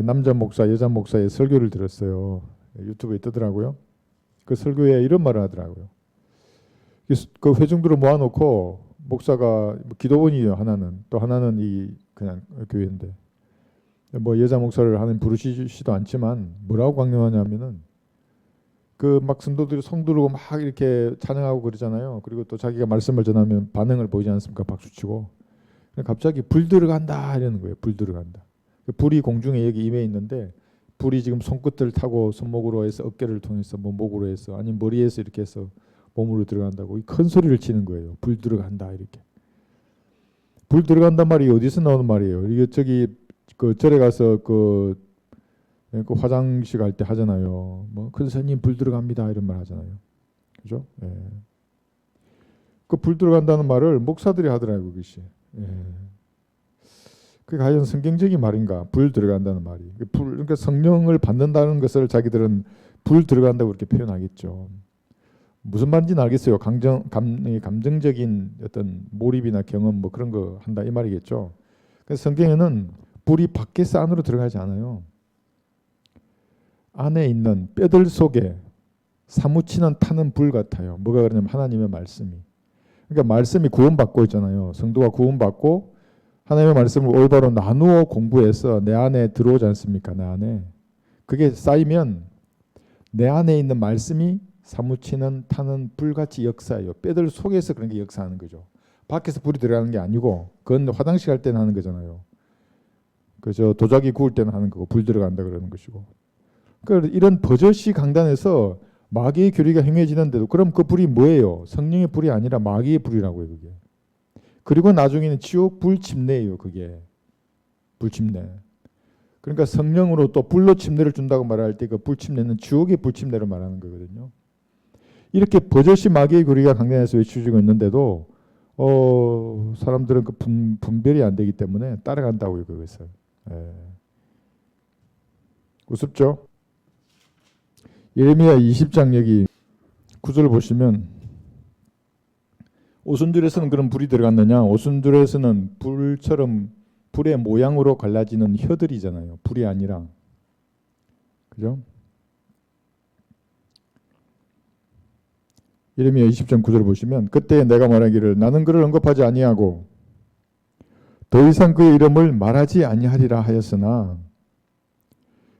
남자 목사, 여자 목사의 설교를 들었어요. 유튜브에 뜨더라고요. 그 설교에 이런 말을 하더라고요. 그 회중들을 모아놓고 목사가 기도원이에요. 하나는 또 하나는 이 그냥 교회인데 뭐 여자 목사를 하는 부르시지도 않지만 뭐라고 강요하냐면은 그 막 성도들이 성두르고 막 이렇게 찬양하고 그러잖아요. 그리고 또 자기가 말씀을 전하면 반응을 보이지 않습니까? 박수치고. 갑자기 불 들어간다 이러는 거예요. 불 들어간다. 불이 공중에 여기 임해 있는데 불이 지금 손끝을 타고 손목으로 해서 어깨를 통해서 뭐 목으로 해서 아니면 머리에서 이렇게 해서 몸으로 들어간다고 큰 소리를 치는 거예요. 불 들어간다 이렇게. 불 들어간단 말이 어디서 나오는 말이에요? 이게 저기 그 절에 가서 그 화장실 갈 때 하잖아요. 뭐 큰 스님 불 들어갑니다 이런 말 하잖아요. 그죠? 예. 그 불 들어간다는 말을 목사들이 하더라고요. 그것이. 예. 그게 과연 성경적인 말인가? 불 들어간다는 말이. 그러니까 성령을 받는다는 것을 자기들은 불 들어간다고 그렇게 표현하겠죠. 무슨 말인지는 알겠어요. 감정적인 어떤 몰입이나 경험 뭐 그런 거 한다 이 말이겠죠. 그래서 성경에는 불이 밖에서 안으로 들어가지 않아요. 안에 있는 뼈들 속에 사무치는 타는 불 같아요. 뭐가 그러냐면 하나님의 말씀이. 그러니까 말씀이 구원받고 있잖아요. 성도가 구원받고 하나님의 말씀을 올바로 나누어 공부해서 내 안에 들어오지 않습니까? 내 안에. 그게 쌓이면 내 안에 있는 말씀이 사무치는 타는 불같이 역사해요. 뼈들 속에서 그런 게 역사하는 거죠. 밖에서 불이 들어가는 게 아니고 그건 화장실 갈 때는 하는 거잖아요. 그저 도자기 구울 때는 하는 거고 불 들어간다 그러는 것이고. 그러니까 이런 버젓이 강단에서 마귀의 교리가 행해지는데도 그럼 그 불이 뭐예요? 성령의 불이 아니라 마귀의 불이라고요. 그게. 그리고 나중에는 지옥 불침례예요. 그게. 불침례. 그러니까 성령으로 또 불로 침례를 준다고 말할 때 그 불침례는 지옥의 불침례로 말하는 거거든요. 이렇게 버젓이 마귀의 교리가 강단에서 외쳐지고 있는데도 사람들은 그 분별이 안 되기 때문에 따라간다고요. 그것을. 예. 우습죠? 예레미야 20장 여기 9절 보시면 오순절에서는 그런 불이 들어갔느냐? 오순절에서는 불처럼 불의 모양으로 갈라지는 혀들이잖아요. 불이 아니라. 그죠? 예레미야 20장 9절 보시면 그때 내가 말하기를 나는 그를 언급하지 아니하고 더 이상 그의 이름을 말하지 아니하리라 하였으나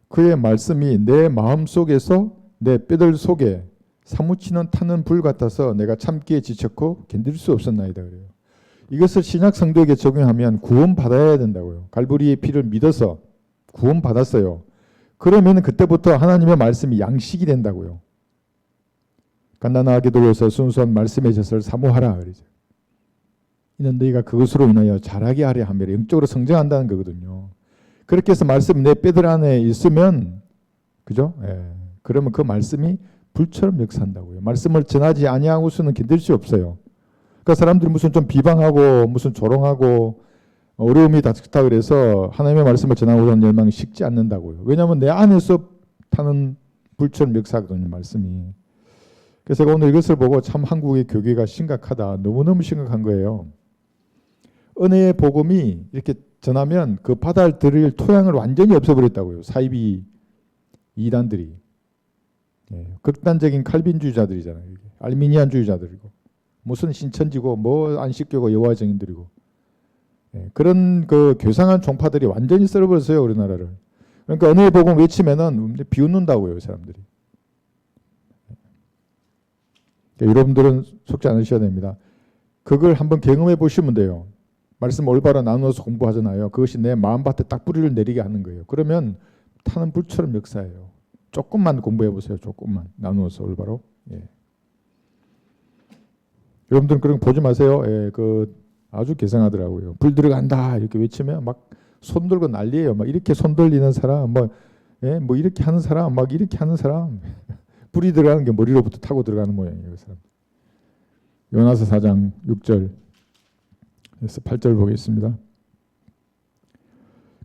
그의 말씀이 내 마음속에서 내 뼈들 속에 사무치는 타는 불 같아서 내가 참기에 지쳤고 견딜 수 없었나이다 그래요. 이것을 신약 성도에게 적용하면 구원받아야 된다고요. 갈보리의 피를 믿어서 구원받았어요. 그러면 그때부터 하나님의 말씀이 양식이 된다고요. 갓난아기 돌려서 순수한 말씀의 젖을 사모하라 그러죠. 이는 너희가 그것으로 인하여 자라게 하려 하며 영적으로 성장한다는 거거든요. 그렇게 해서 말씀이 내 뼈들 안에 있으면 그죠? 예. 그러면 그 말씀이 불처럼 역사한다고요. 말씀을 전하지 아니하고서는 견딜 수 없어요. 그러니까 사람들이 무슨 좀 비방하고 무슨 조롱하고 어려움이 닥쳤다 그래서 하나님의 말씀을 전하고자 하는 열망이 식지 않는다고요. 왜냐하면 내 안에서 타는 불처럼 역사하거든요. 말씀이. 그래서 제가 오늘 이것을 보고 참 한국의 교계가 심각하다. 너무너무 심각한 거예요. 은혜의 복음이 이렇게 전하면 그 받아들일 토양을 완전히 없애버렸다고요. 사이비 이단들이. 예, 극단적인 칼빈주의자들이잖아요. 알미니안주의자들이고 무슨 신천지고 뭐 안식교고 여호와 증인들이고 예, 그런 그 교상한 종파들이 완전히 썰어버렸어요. 우리나라를. 그러니까 은혜의 복음 외치면은 비웃는다고요. 사람들이. 그러니까 여러분들은 속지 않으셔야 됩니다. 그걸 한번 경험해 보시면 돼요. 말씀 올바로 나누어서 공부하잖아요. 그것이 내 마음밭에 딱 뿌리를 내리게 하는 거예요. 그러면 타는 불처럼 역사해요. 조금만 공부해 보세요. 조금만 나누어서 올바로. 예. 여러분들은 그런 거 보지 마세요. 예, 그 아주 개성하더라고요. 불 들어간다 이렇게 외치면 막 손 들고 난리예요. 막 이렇게 손 돌리는 사람, 뭐, 예, 뭐 이렇게 하는 사람, 막 이렇게 하는 사람. 불이 들어가는 게 머리로부터 타고 들어가는 모양이에요. 그 사람. 요나서 4장 6절에서 8절 보겠습니다.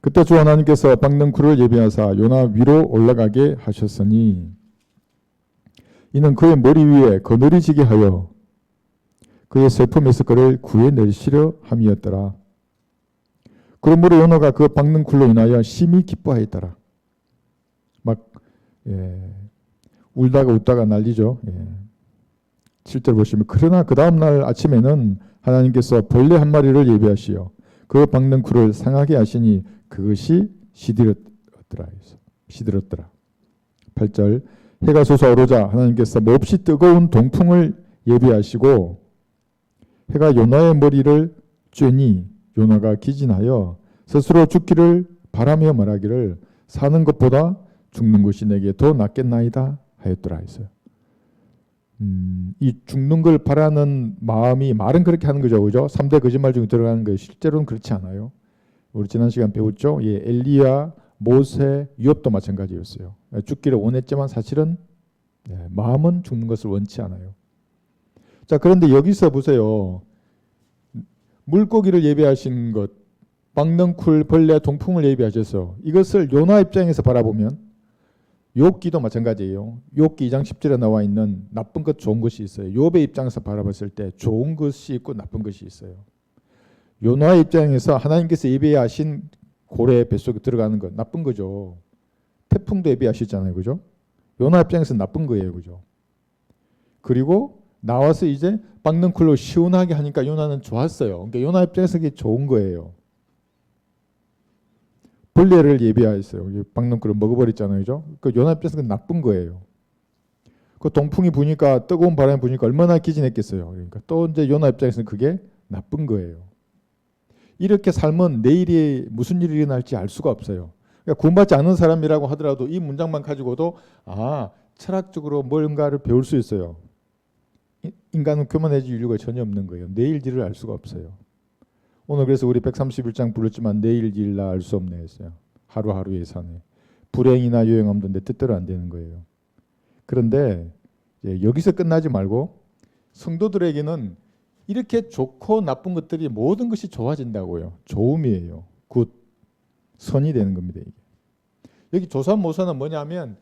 그때 주 하나님께서 박능쿨을 예비하사 요나 위로 올라가게 하셨으니 이는 그의 머리 위에 그늘이 지게 하여 그의 슬픔에서 그를 구해내시려 함이었더라. 그러므로 요나가 그 박는 굴로 인하여 심히 기뻐하였더라. 막 울다가 웃다가 난리죠. 7절 보시면 그러나 그 다음날 아침에는 하나님께서 벌레 한 마리를 예비하시어 그 박는 굴을 상하게 하시니 그것이 시들었더라. 8절 해가 솟아오르자 하나님께서 몹시 뜨거운 동풍을 예비하시고 해가 요나의 머리를 쬐니 요나가 기진하여 스스로 죽기를 바라며 말하기를 사는 것보다 죽는 것이 내게 더 낫겠나이다 하였더라 했어요. 이 죽는 걸 바라는 마음이 말은 그렇게 하는 거죠. 그죠? 3대 거짓말 중에 들어가는 거예요. 실제로는 그렇지 않아요. 우리 지난 시간 배웠죠. 엘리야, 모세, 유업도 마찬가지였어요. 죽기를 원했지만 사실은 마음은 죽는 것을 원치 않아요. 자, 그런데 여기서 보세요. 물고기를 예비하신 것, 박넝쿨, 벌레, 동풍을 예비하셔서 이것을 요나 입장에서 바라보면 욥기도 마찬가지예요. 욥기 2장 10절에 나와 있는 나쁜 것, 좋은 것이 있어요. 욥의 입장에서 바라봤을 때 좋은 것이 있고 나쁜 것이 있어요. 요나의 입장에서 하나님께서 예비하신 고래 뱃속에 들어가는 것 나쁜 거죠. 태풍도 예비하셨잖아요. 그죠? 요나 입장에서 나쁜 거예요. 그죠? 그리고 나와서 이제 박넝쿨로 시원하게 하니까 요나는 좋았어요. 그러니까 요나 입장에서 그게 좋은 거예요. 벌레를 예비하였어요. 박넝쿨을 먹어버렸잖아요. 그죠? 그 요나 입장에서 그건 나쁜 거예요. 그 동풍이 부니까 뜨거운 바람이 부니까 얼마나 기진했겠어요. 그러니까 또 이제 요나 입장에서는 그게 나쁜 거예요. 이렇게 살면 내일이 무슨 일이 일어날지 알 수가 없어요. 그러니까 구원받지 않은 사람이라고 하더라도 이 문장만 가지고도 철학적으로 뭔가를 배울 수 있어요. 인간은 교만해질 이유가 전혀 없는 거예요. 내일 일을 알 수가 없어요. 오늘 그래서 우리 131장 불렀지만 내일 일 알 수 없네 했어요. 하루하루의 사네. 불행이나 요행함도 내 뜻대로 안 되는 거예요. 그런데 여기서 끝나지 말고 성도들에게는 이렇게 좋고 나쁜 것들이 모든 것이 좋아진다고요. 좋음이에요. 굿. 선이 되는 겁니다. 이게. 여기 조삼모사는 뭐냐면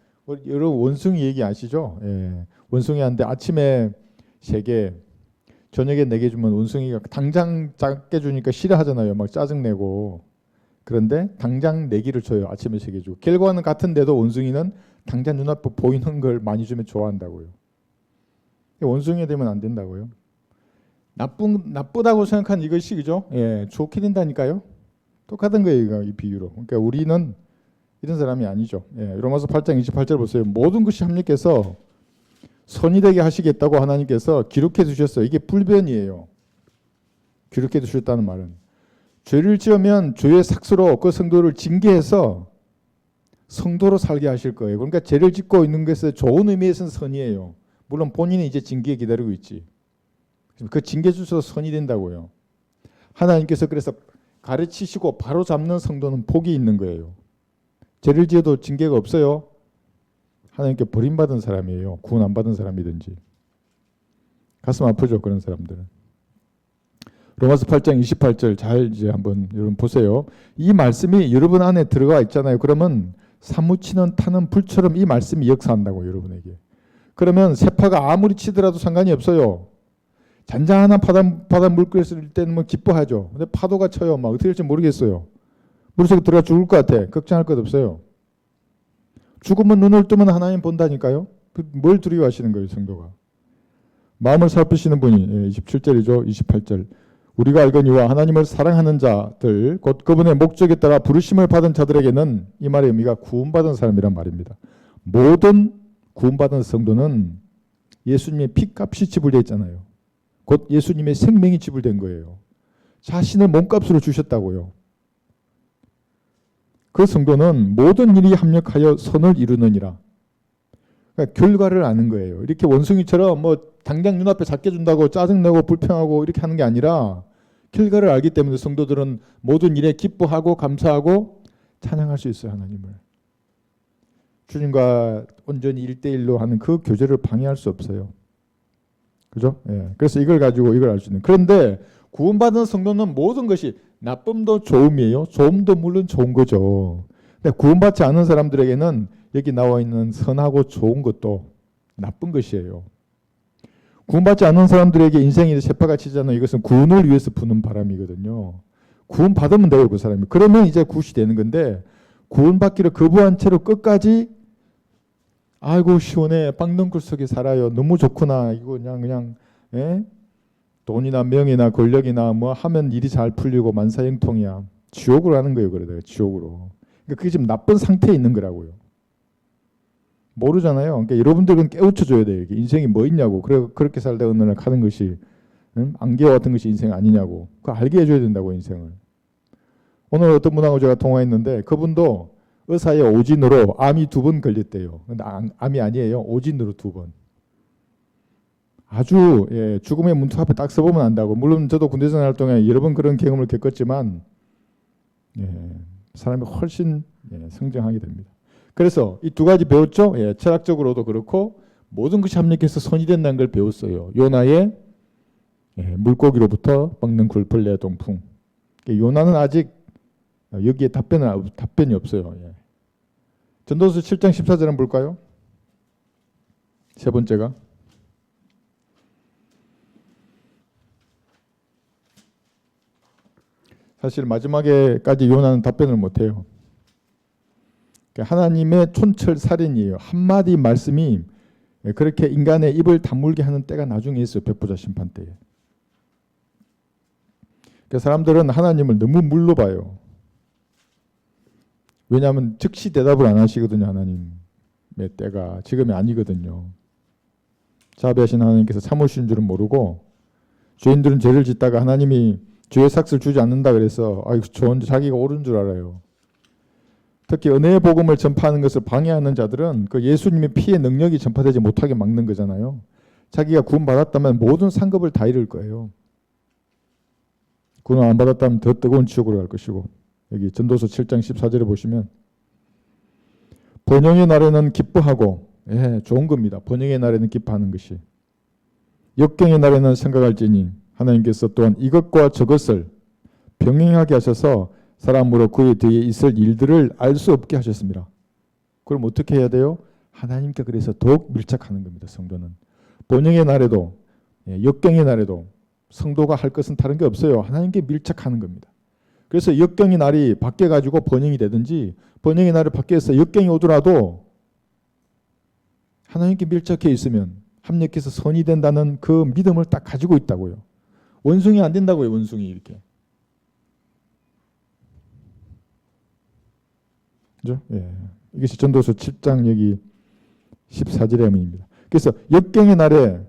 여러분 원숭이 얘기 아시죠? 원숭이한테 아침에 3개 저녁에 4개 주면 원숭이가 당장 작게 주니까 싫어하잖아요. 막 짜증내고. 그런데 당장 4개를 줘요. 아침에 3개 주고. 결과는 같은데도 원숭이는 당장 눈앞에 보이는 걸 많이 주면 좋아한다고요. 원숭이 되면 안 된다고요. 나쁘다고 생각한 이것이 그죠? 좋게 된다니까요. 똑같은 거예요. 이 비유로. 그러니까 우리는 이런 사람이 아니죠. 로마서 8장 28절 보세요. 모든 것이 합력해서 선이 되게 하시겠다고 하나님께서 기록해 두셨어요. 이게 불변이에요. 기록해 두셨다는 말은 죄를 지으면 죄의 삭스로 그 성도를 징계해서 성도로 살게 하실 거예요. 그러니까 죄를 짓고 있는 것에 좋은 의미에서는 선이에요. 물론 본인이 이제 징계에 기다리고 있지. 그 징계 주셔서 선이 된다고요. 하나님께서 그래서 가르치시고 바로 잡는 성도는 복이 있는 거예요. 죄를 지어도 징계가 없어요. 하나님께 버림받은 사람이에요. 구원 안 받은 사람이든지. 가슴 아프죠. 그런 사람들은. 로마서 8장 28절 잘 이제 한번 여러분 보세요. 이 말씀이 여러분 안에 들어가 있잖아요. 그러면 사무치는 타는 불처럼 이 말씀이 역사한다고 여러분에게. 그러면 세파가 아무리 치더라도 상관이 없어요. 잔잔한 바다 물결을 때는 뭐 기뻐하죠. 근데 파도가 쳐요. 막 어떻게 될지 모르겠어요. 물속에 들어가 죽을 것 같아. 걱정할 것 없어요. 죽으면 눈을 뜨면 하나님 본다니까요. 뭘 두려워하시는 거예요, 성도가. 마음을 살피시는 분이 27절이죠. 28절. 우리가 알거니와 하나님을 사랑하는 자들 곧 그분의 목적에 따라 부르심을 받은 자들에게는 이 말의 의미가 구원받은 사람이란 말입니다. 모든 구원받은 성도는 예수님의 피값이 지불되어 있잖아요. 곧 예수님의 생명이 지불된 거예요. 자신을 몸값으로 주셨다고요. 그 성도는 모든 일이 합력하여 선을 이루느니라. 그러니까 결과를 아는 거예요. 이렇게 원숭이처럼 뭐 당장 눈앞에 작게 준다고 짜증내고 불평하고 이렇게 하는 게 아니라 결과를 알기 때문에 성도들은 모든 일에 기뻐하고 감사하고 찬양할 수 있어요. 하나님을. 주님과 온전히 1대1로 하는 그 교제를 방해할 수 없어요. 그죠? 그래서 이걸 가지고 이걸 알 수 있는. 그런데 구원받은 성도는 모든 것이 나쁨도 좋음이에요. 좋음도 물론 좋은 거죠. 근데 구원받지 않은 사람들에게는 여기 나와 있는 선하고 좋은 것도 나쁜 것이에요. 구원받지 않은 사람들에게 인생이 세파가 치잖아요. 이것은 구원을 위해서 부는 바람이거든요. 구원 받으면 돼요, 그 사람이. 그러면 이제 굿이 되는 건데 구원받기를 거부한 채로 끝까지 아이고 시원해, 빵덩굴 속에 살아요, 너무 좋구나, 이거 그냥 예? 돈이나 명예나 권력이나 뭐 하면 일이 잘 풀리고 만사형통이야. 지옥으로 하는 거예요, 그러다가 지옥으로. 그러니까 그게 지금 나쁜 상태에 있는 거라고요. 모르잖아요. 그러니까 여러분들은 깨우쳐 줘야 돼요. 인생이 뭐 있냐고. 그렇게 살다 어느 날 가는 것이 안개와 같은 것이 인생 아니냐고. 그거 알게 해줘야 된다고, 인생을. 오늘 어떤 분하고 제가 통화했는데 그분도 의사의 오진으로 암이 2번 걸렸대요. 근데 암이 아니에요. 오진으로 2번. 아주 죽음의 문턱 앞에 딱 서보면 안다고. 물론 저도 군대에서 날 동안 여러 번 그런 경험을 겪었지만 사람이 훨씬 성장하게 됩니다. 그래서 이 2가지 배웠죠. 철학적으로도 그렇고 모든 것이 합력해서 선이 된다는 걸 배웠어요. 요나의 물고기로부터 먹는 굴벌레 동풍. 요나는 아직 여기에 답변이 없어요. 전도서 7장 14절 한번 볼까요? 세 번째가 사실 마지막에까지 요나는 답변을 못해요. 하나님의 촌철살인이에요. 한마디 말씀이 그렇게 인간의 입을 다물게 하는 때가 나중에 있어요. 백부자 심판 때에. 사람들은 하나님을 너무 물로 봐요. 왜냐하면 즉시 대답을 안 하시거든요. 하나님의 때가 지금이 아니거든요. 자비하신 하나님께서 참으신 줄은 모르고 죄인들은 죄를 짓다가 하나님이 죄의 삭을 주지 않는다 그래서 자기가 옳은 줄 알아요. 특히 은혜의 복음을 전파하는 것을 방해하는 자들은 그 예수님의 피의 능력이 전파되지 못하게 막는 거잖아요. 자기가 구원받았다면 모든 상급을 다 잃을 거예요. 구원 안 받았다면 더 뜨거운 지옥으로 갈 것이고, 여기 전도서 7장 14절에 보시면 번영의 날에는 기뻐하고, 좋은 겁니다. 번영의 날에는 기뻐하는 것이. 역경의 날에는 생각할지니 하나님께서 또한 이것과 저것을 병행하게 하셔서 사람으로 그의 뒤에 있을 일들을 알 수 없게 하셨습니다. 그럼 어떻게 해야 돼요? 하나님께 그래서 더욱 밀착하는 겁니다. 성도는. 번영의 날에도 역경의 날에도 성도가 할 것은 다른 게 없어요. 하나님께 밀착하는 겁니다. 그래서 역경의 날이 바뀌어가지고 번영이 되든지 번영의 날이 바뀌어서 역경이 오더라도 하나님께 밀착해 있으면 합력해서 선이 된다는 그 믿음을 딱 가지고 있다고요. 원숭이 안 된다고요. 원숭이 이렇게. 그죠? 이것이 전도서 7장 여기 14절의 의미입니다. 그래서 역경의 날에,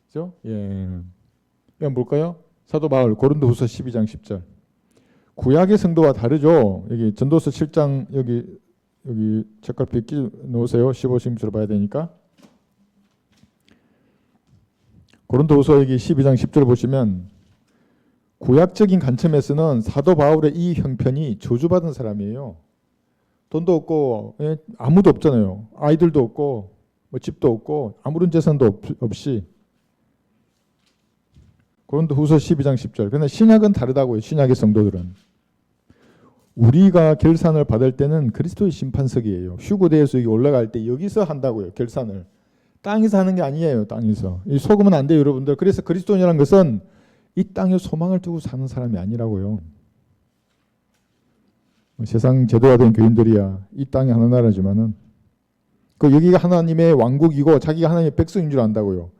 그죠? 이건 뭘까요? 사도 바울 고린도후서 12장 10절. 구약의 성도와 다르죠. 여기 전도서 7장 여기 책갈피 끼 놓으세요. 15, 16절 봐야 되니까. 고린도후서 여기 12장 10절 보시면 구약적인 관점에서는 사도 바울의 이 형편이 저주받은 사람이에요. 돈도 없고 아무도 없잖아요. 아이들도 없고 뭐 집도 없고 아무런 재산도 없이. 고린도후서 12장 10절. 그런데 신약은 다르다고요. 신약의 성도들은. 우리가 결산을 받을 때는 그리스도의 심판석이에요. 휴거대에서 여기 올라갈 때 여기서 한다고요. 결산을. 땅에서 하는 게 아니에요. 땅에서. 이 속으면 안 돼요. 여러분들. 그래서 그리스도인이라는 것은 이 땅에 소망을 두고 사는 사람이 아니라고요. 세상 제도화된 교인들이야 이 땅이 하는 나라지만은 여기가 하나님의 왕국이고 자기가 하나님의 백성인 줄 안다고요.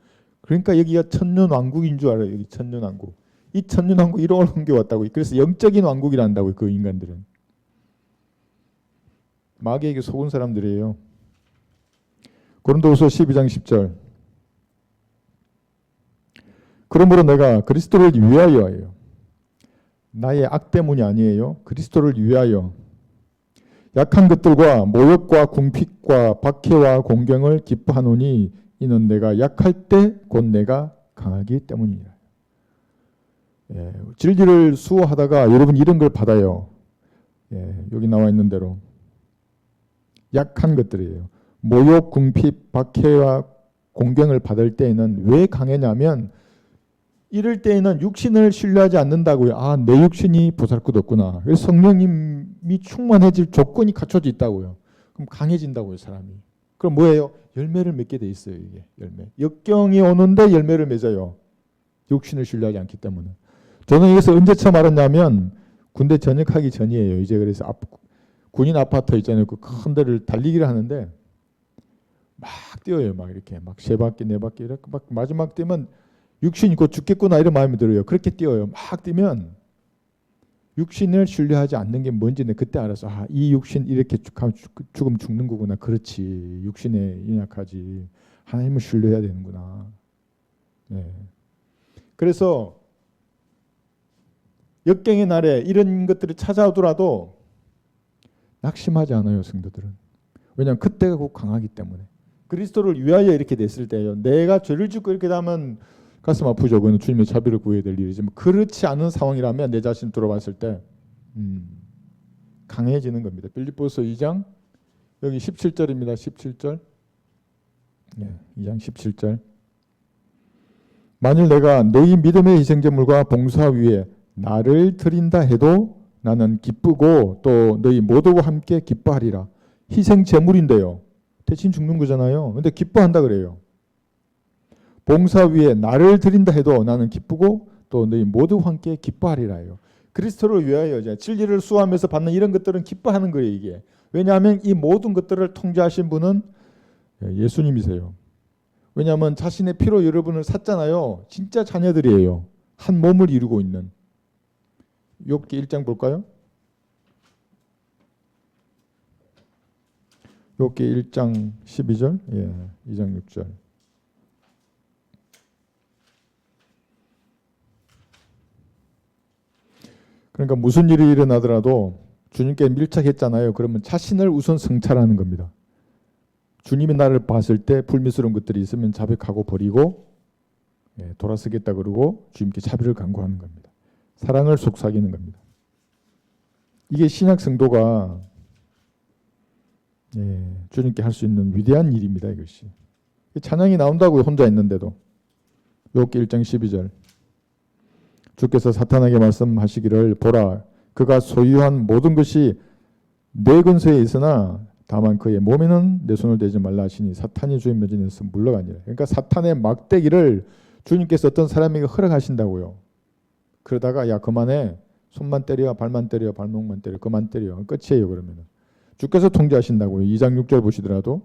그러니까 여기가 천년 왕국인 줄 알아요. 여기 천년 왕국. 이 천년 왕국 1억을 옮겨왔다고요. 그래서 영적인 왕국이라 한다고요. 그 인간들은. 마귀에게 속은 사람들이에요. 고린도후서 12장 10절. 그러므로 내가 그리스도를 위하여예요. 나의 악 때문이 아니에요. 그리스도를 위하여 약한 것들과 모욕과 궁핍과 박해와 공경을 기뻐하노니 이는 내가 약할 때 곧 내가 강하기 때문이라. 진리를 수호하다가 여러분 이런 걸 받아요. 여기 나와 있는 대로 약한 것들이에요. 모욕, 궁핍, 박해와 공경을 받을 때에는 왜 강하냐면 이럴 때에는 육신을 신뢰하지 않는다고요. 아, 내 육신이 보잘것없구나. 그래서 성령님이 충만해질 조건이 갖춰져 있다고요. 그럼 강해진다고요, 사람이. 그럼 뭐예요? 열매를 맺게 돼 있어요, 이게 열매. 역경이 오는데 열매를 맺어요. 육신을 신뢰하지 않기 때문에. 저는 이것을 언제 처음 알았냐면 군대 전역하기 전이에요. 이제 그래서 군인 아파트 있잖아요. 그 큰 데를 달리기를 하는데 막 뛰어요. 막 이렇게 막 세 바퀴 네 바퀴 이렇게 막 마지막 뛰면 육신이 곧 죽겠구나 이런 마음이 들어요. 그렇게 뛰어요. 막 뛰면 육신을 신뢰하지 않는 게 뭔지 그때 알았어. 아, 이 육신 이렇게 죽으면 죽는 거구나. 그렇지. 육신에 연약하지. 하나님을 신뢰해야 되는구나. 네. 그래서 역경의 날에 이런 것들이 찾아오더라도 낙심하지 않아요, 성도들은. 왜냐하면 그때가 곧 강하기 때문에. 그리스도를 위하여 이렇게 됐을 때요. 내가 죄를 짓고 이렇게 하면 가슴 아프죠. 그건 주님의 자비를 구해야 될 일이지만 그렇지 않은 상황이라면 내 자신 돌아봤을 때 강해지는 겁니다. 빌립보서 2장 여기 17절입니다. 17절. 네, 2장 17절. 만일 내가 너희 믿음의 희생제물과 봉사 위에 나를 드린다 해도 나는 기쁘고 또 너희 모두와 함께 기뻐하리라. 희생제물인데요. 대신 죽는 거잖아요. 근데 기뻐한다 그래요. 봉사 위에 나를 드린다 해도 나는 기쁘고 또 너희 모두와 함께 기뻐하리라 해요. 그리스도를 위하여 이제 진리를 수호하면서 받는 이런 것들은 기뻐하는 거예요. 이게. 왜냐하면 이 모든 것들을 통제하신 분은 예수님이세요. 왜냐하면 자신의 피로 여러분을 샀잖아요. 진짜 자녀들이에요. 한 몸을 이루고 있는. 욥기 1장 볼까요? 욥기 1장 12절, 2장 6절. 그러니까 무슨 일이 일어나더라도 주님께 밀착했잖아요. 그러면 자신을 우선 성찰하는 겁니다. 주님이 나를 봤을 때 불미스러운 것들이 있으면 자백하고 버리고 돌아서겠다 그러고 주님께 자비를 간구하는 겁니다. 사랑을 속삭이는 겁니다. 이게 신약 성도가 주님께 할 수 있는 위대한 일입니다. 이것이. 찬양이 나온다고요. 혼자 있는데도. 욥기 1장 12절. 주께서 사탄에게 말씀하시기를 보라 그가 소유한 모든 것이 내 근서에 있으나 다만 그의 몸에는 내 손을 대지 말라 하시니 사탄이 주의 면전에서 물러가니라. 그러니까 사탄의 막대기를 주님께서 어떤 사람에게 허락하신다고요. 그러다가 야 그만해. 손만 때려 발만 때려 발목만 때려 그만 때려. 끝이에요. 그러면 주께서 통제하신다고요. 2장 6절 보시더라도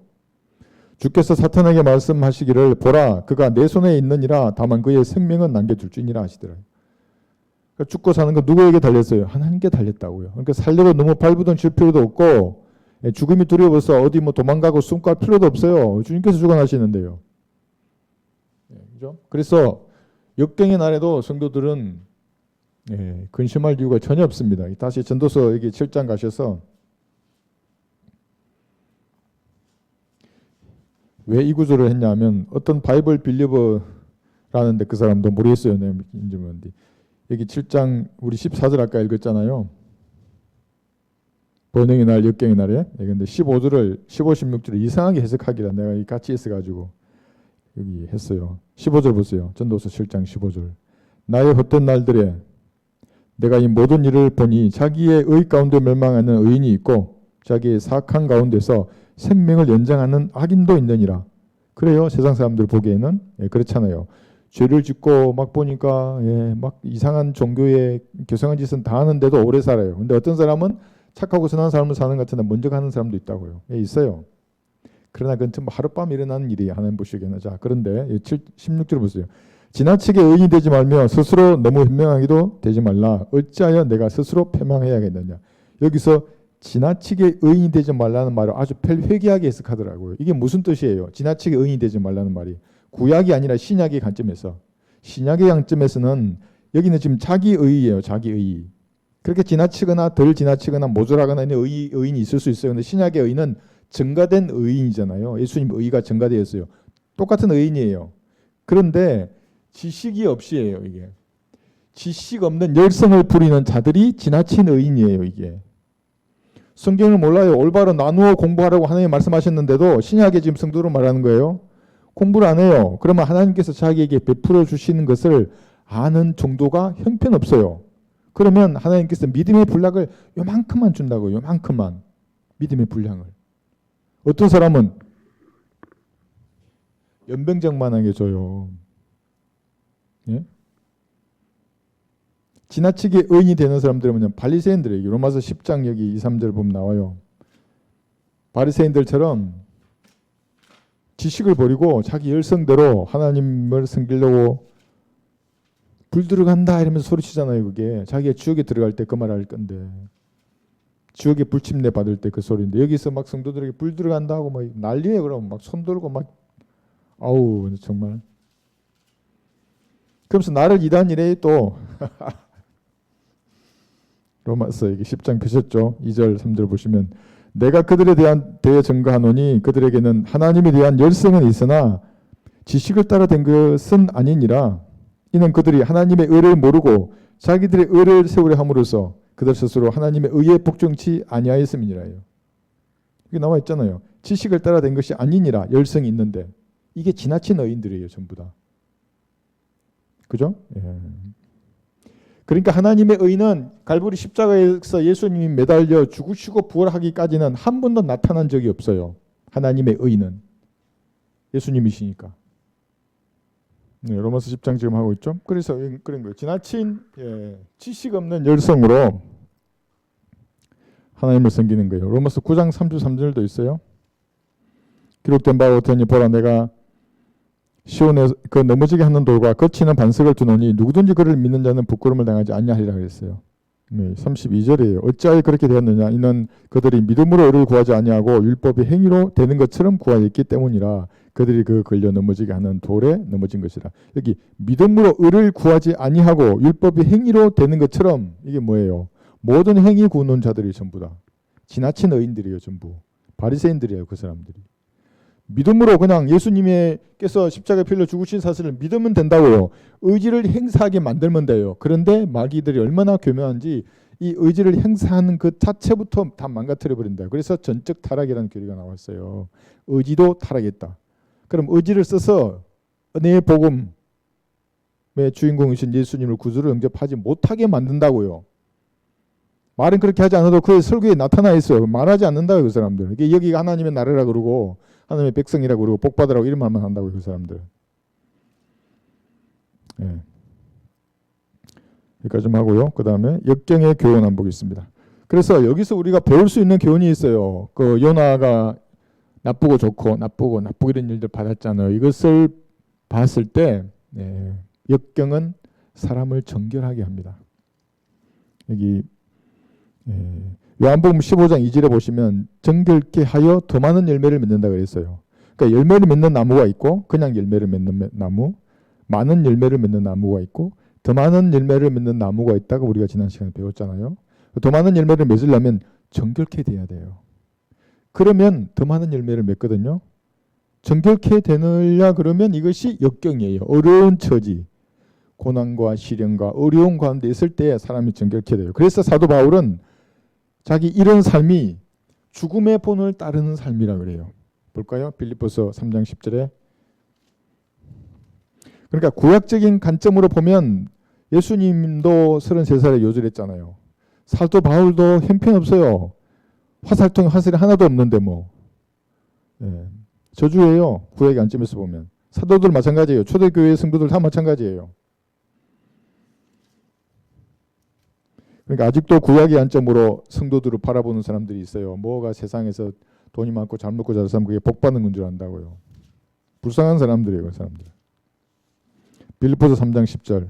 주께서 사탄에게 말씀하시기를 보라 그가 내 손에 있느니라 다만 그의 생명은 남겨둘지니라 하시더라고요. 그러니까 죽고 사는 건 누구에게 달렸어요? 하나님께 달렸다고요. 그러니까 살려고 너무 발부둥 칠 필요도 없고 죽음이 두려워서 어디 뭐 도망가고 숨갈 필요도 없어요. 주님께서 주관하시는데요. 그죠? 그래서 역경의 날에도 성도들은 근심할 이유가 전혀 없습니다. 다시 전도서 여기 7장 가셔서 왜 이 구조를 했냐면 어떤 바이블 빌리버라는데 그 사람도 모르겠어요. 내인지 뭔지. 여기 7장 우리 14절 아까 읽었잖아요. 번영의 날 역경의 날에. 근데 15절을 15, 16절을 이상하게 해석하기라 내가 같이 있어가지고 여기 했어요. 15절 보세요. 전도서 7장 15절. 나의 헛된 날들에 내가 이 모든 일을 보니 자기의 의 가운데 멸망하는 의인이 있고 자기의 사악한 가운데서 생명을 연장하는 악인도 있느니라. 그래요. 세상 사람들 보기에는 그렇잖아요. 죄를 짓고 막 보니까 막 이상한 종교에 교성한 짓은 다 하는데도 오래 살아요. 근데 어떤 사람은 착하고 선한 삶을 사는 것 같은데 먼저 가는 사람도 있다고요. 있어요. 그러나 그건 좀 하룻밤 일어나는 일이 하나님 보시기에는. 자, 그런데 16절 보세요. 지나치게 의인이 되지 말며 스스로 너무 현명하기도 되지 말라. 어찌하여 내가 스스로 패망해야겠느냐. 여기서 지나치게 의인이 되지 말라는 말을 아주 회개하게 해석하더라고요. 이게 무슨 뜻이에요? 지나치게 의인이 되지 말라는 말이. 구약이 아니라 신약의 관점에서. 신약의 관점에서는 여기는 지금 자기의예요. 자기의. 그렇게 지나치거나 덜 지나치거나 모자라거나 의인이 있을 수 있어요. 그런데 신약의 의는 증가된 의인이잖아요. 예수님 의가 증가되었어요. 똑같은 의인이에요. 그런데 지식이 없이에요. 이게. 지식 없는 열성을 부리는 자들이 지나친 의인이에요. 이게. 성경을 몰라요. 올바로 나누어 공부하라고 하나님 말씀하셨는데도 신약에 지금 성도로 말하는 거예요. 공부를 안 해요. 그러면 하나님께서 자기에게 베풀어 주시는 것을 아는 정도가 형편없어요. 그러면 하나님께서 믿음의 분량을 요만큼만 준다고요. 요만큼만. 믿음의 분량을. 어떤 사람은 연병장만하게 줘요. 예? 지나치게 의인이 되는 사람들은 뭐냐? 바리새인들에게 로마서 10장 여기 2, 3절 보면 나와요. 바리새인들처럼 지식을 버리고 자기 열성대로 하나님을 섬기려고 불 들어간다 이러면서 소리치잖아요. 그게 자기가 지옥에 들어갈 때 그 말 할 건데, 지옥에 불침내 받을 때 그 소리인데, 여기서 막 성도들에게 불 들어간다 하고 막 난리예요. 그러면 막 손 들고 막 아우 정말. 그러면서 나를 이단이래 또. 로마서 여기 10장 펴셨죠? 2절 3절 보시면 내가 그들에 대해 증거하노니 그들에게는 하나님에 대한 열성은 있으나 지식을 따라 된 것은 아니니라. 이는 그들이 하나님의 의를 모르고 자기들의 의를 세우려 함으로써 그들 스스로 하나님의 의에 복종치 아니하였음이니라요. 이게 나와 있잖아요. 지식을 따라 된 것이 아니니라. 열성이 있는데 이게 지나친 의인들이에요. 전부 다. 그죠? 예. 그러니까 하나님의 의는 갈보리 십자가에서 예수님이 매달려 죽으시고 부활하기까지는 한 번도 나타난 적이 없어요. 하나님의 의는 예수님이시니까. 네, 로마서 10장 지금 하고 있죠. 그래서 그런 거예요. 지나친 지식 없는 열성으로 하나님을 섬기는 거예요. 로마서 9장 33절도 있어요. 기록된 바와 같으니 보라 내가 시온에 그 넘어지게 하는 돌과 거치는 반석을 두노니 누구든지 그를 믿는 자는 부끄러움을 당하지 아니하리라 그랬어요. 네, 32절이에요. 어찌하여 그렇게 되었느냐 이는 그들이 믿음으로 의를 구하지 아니하고 율법의 행위로 되는 것처럼 구하였기 때문이라. 그들이 그 걸려 넘어지게 하는 돌에 넘어진 것이라. 여기 믿음으로 의를 구하지 아니하고 율법의 행위로 되는 것처럼, 이게 뭐예요? 모든 행위 구는 자들이 전부 다 지나친 의인들이에요. 전부 바리새인들이에요. 그 사람들이 믿음으로 그냥 예수님께서 십자가에 필려 죽으신 사실을 믿으면 된다고요. 의지를 행사하게 만들면 돼요. 그런데 마귀들이 얼마나 교묘한지 이 의지를 행사하는 그 자체부터 다 망가뜨려 버린다. 그래서 전적 타락이라는 교리가 나왔어요. 의지도 타락했다. 그럼 의지를 써서 은혜의 복음의 주인공이신 예수님을 구주로 영접하지 못하게 만든다고요. 말은 그렇게 하지 않아도 그의 설교에 나타나 있어요. 말하지 않는다고요. 그 사람들. 여기가 하나님의 나라라 그러고 하나님의 백성이라고 그러고 복받으라고 이런 말만 한다고요. 그 사람들. 예. 여기까지 좀 하고요. 그 다음에 역경의 교훈 한번 보겠습니다. 그래서 여기서 우리가 배울 수 있는 교훈이 있어요. 그 요나가 나쁘고 좋고 나쁘고 이런 일들 받았잖아요. 이것을 봤을 때 역경은 사람을 정결하게 합니다. 여기 요한복음 15장 2절에 보시면 정결케 하여 더 많은 열매를 맺는다 그랬어요. 그러니까 열매를 맺는 나무가 있고 그냥 열매를 맺는 나무, 많은 열매를 맺는 나무가 있고 더 많은 열매를 맺는 나무가 있다고 우리가 지난 시간에 배웠잖아요. 더 많은 열매를 맺으려면 정결케 돼야 돼요. 그러면 더 많은 열매를 맺거든요. 정결케 되느냐 그러면 이것이 역경이에요. 어려운 처지, 고난과 시련과 어려운 가운데 있을 때 사람이 정결케 돼요. 그래서 사도 바울은 자기 이런 삶이 죽음의 본을 따르는 삶이라 그래요. 볼까요? 빌립보서 3장 10절에. 그러니까 구약적인 관점으로 보면 예수님도 33살에 요절했잖아요. 사도 바울도 형편없어요. 화살통에 화살이 하나도 없는데 뭐. 저주예요. 구약의 관점에서 보면. 사도들 마찬가지예요. 초대교회 성도들 다 마찬가지예요. 그러니까 아직도 구약의 관점으로 성도들을 바라보는 사람들이 있어요. 뭐가 세상에서 돈이 많고 잘 먹고 잘 살면 그게 복 받는 건 줄 안다고요. 불쌍한 사람들이에요. 그 사람들. 빌립보서 3장 10절.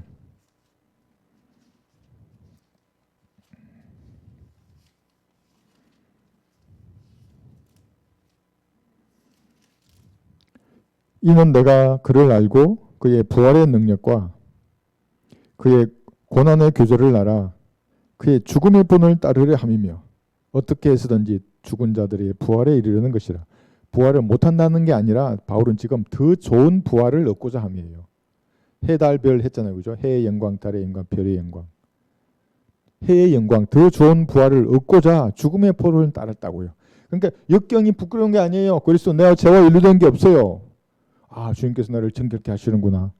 이는 내가 그를 알고 그의 부활의 능력과 그의 고난의 교조를 알아 그의 죽음의 본을 따르려 함이며 어떻게 해서든지 죽은 자들의 부활에 이르려는 것이라. 부활을 못한다는 게 아니라 바울은 지금 더 좋은 부활을 얻고자 함이에요. 해, 달, 별 했잖아요. 그죠? 해의 영광, 달의 영광, 별의 영광. 해의 영광, 더 좋은 부활을 얻고자 죽음의 본을 따랐다고요. 그러니까 역경이 부끄러운 게 아니에요. 그리스도 내가 죄와 연루된 게 없어요. 아, 주님께서 나를 정결케 하시는구나.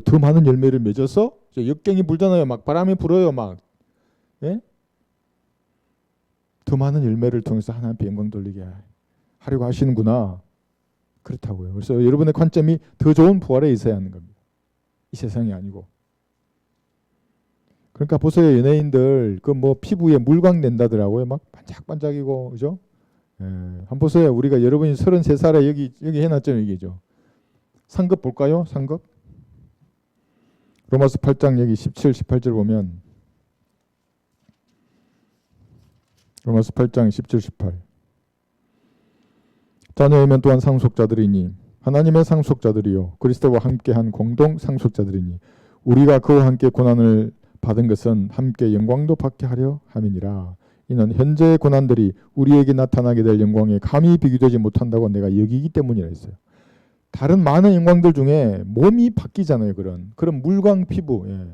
더 많은 열매를 맺어서 역경이 불잖아요. 막 바람이 불어요. 막. 예? 더 많은 열매를 통해서 하나님께 영광 돌리게 하려고 하시는구나. 그렇다고요. 그래서 여러분의 관점이 더 좋은 부활에 있어야 하는 겁니다. 이 세상이 아니고. 그러니까 보세요. 연예인들 그 뭐 피부에 물광 낸다더라고요. 막 반짝반짝이고 그죠? 예. 한번 보세요. 우리가 여러분이 33살에 여기 해놨잖아요. 이게죠. 상급 볼까요? 상급. 로마서 8장 여기 17, 18절 보면 로마서 8장 17, 18 자녀이면 또한 상속자들이니 하나님의 상속자들이요 그리스도와 함께한 공동 상속자들이니 우리가 그와 함께 고난을 받은 것은 함께 영광도 받게 하려 함이니라. 이는 현재의 고난들이 우리에게 나타나게 될 영광에 감히 비교되지 못한다고 내가 여기기 때문이라 했어요. 다른 많은 영광들 중에 몸이 바뀌잖아요. 그런 물광 피부, 예.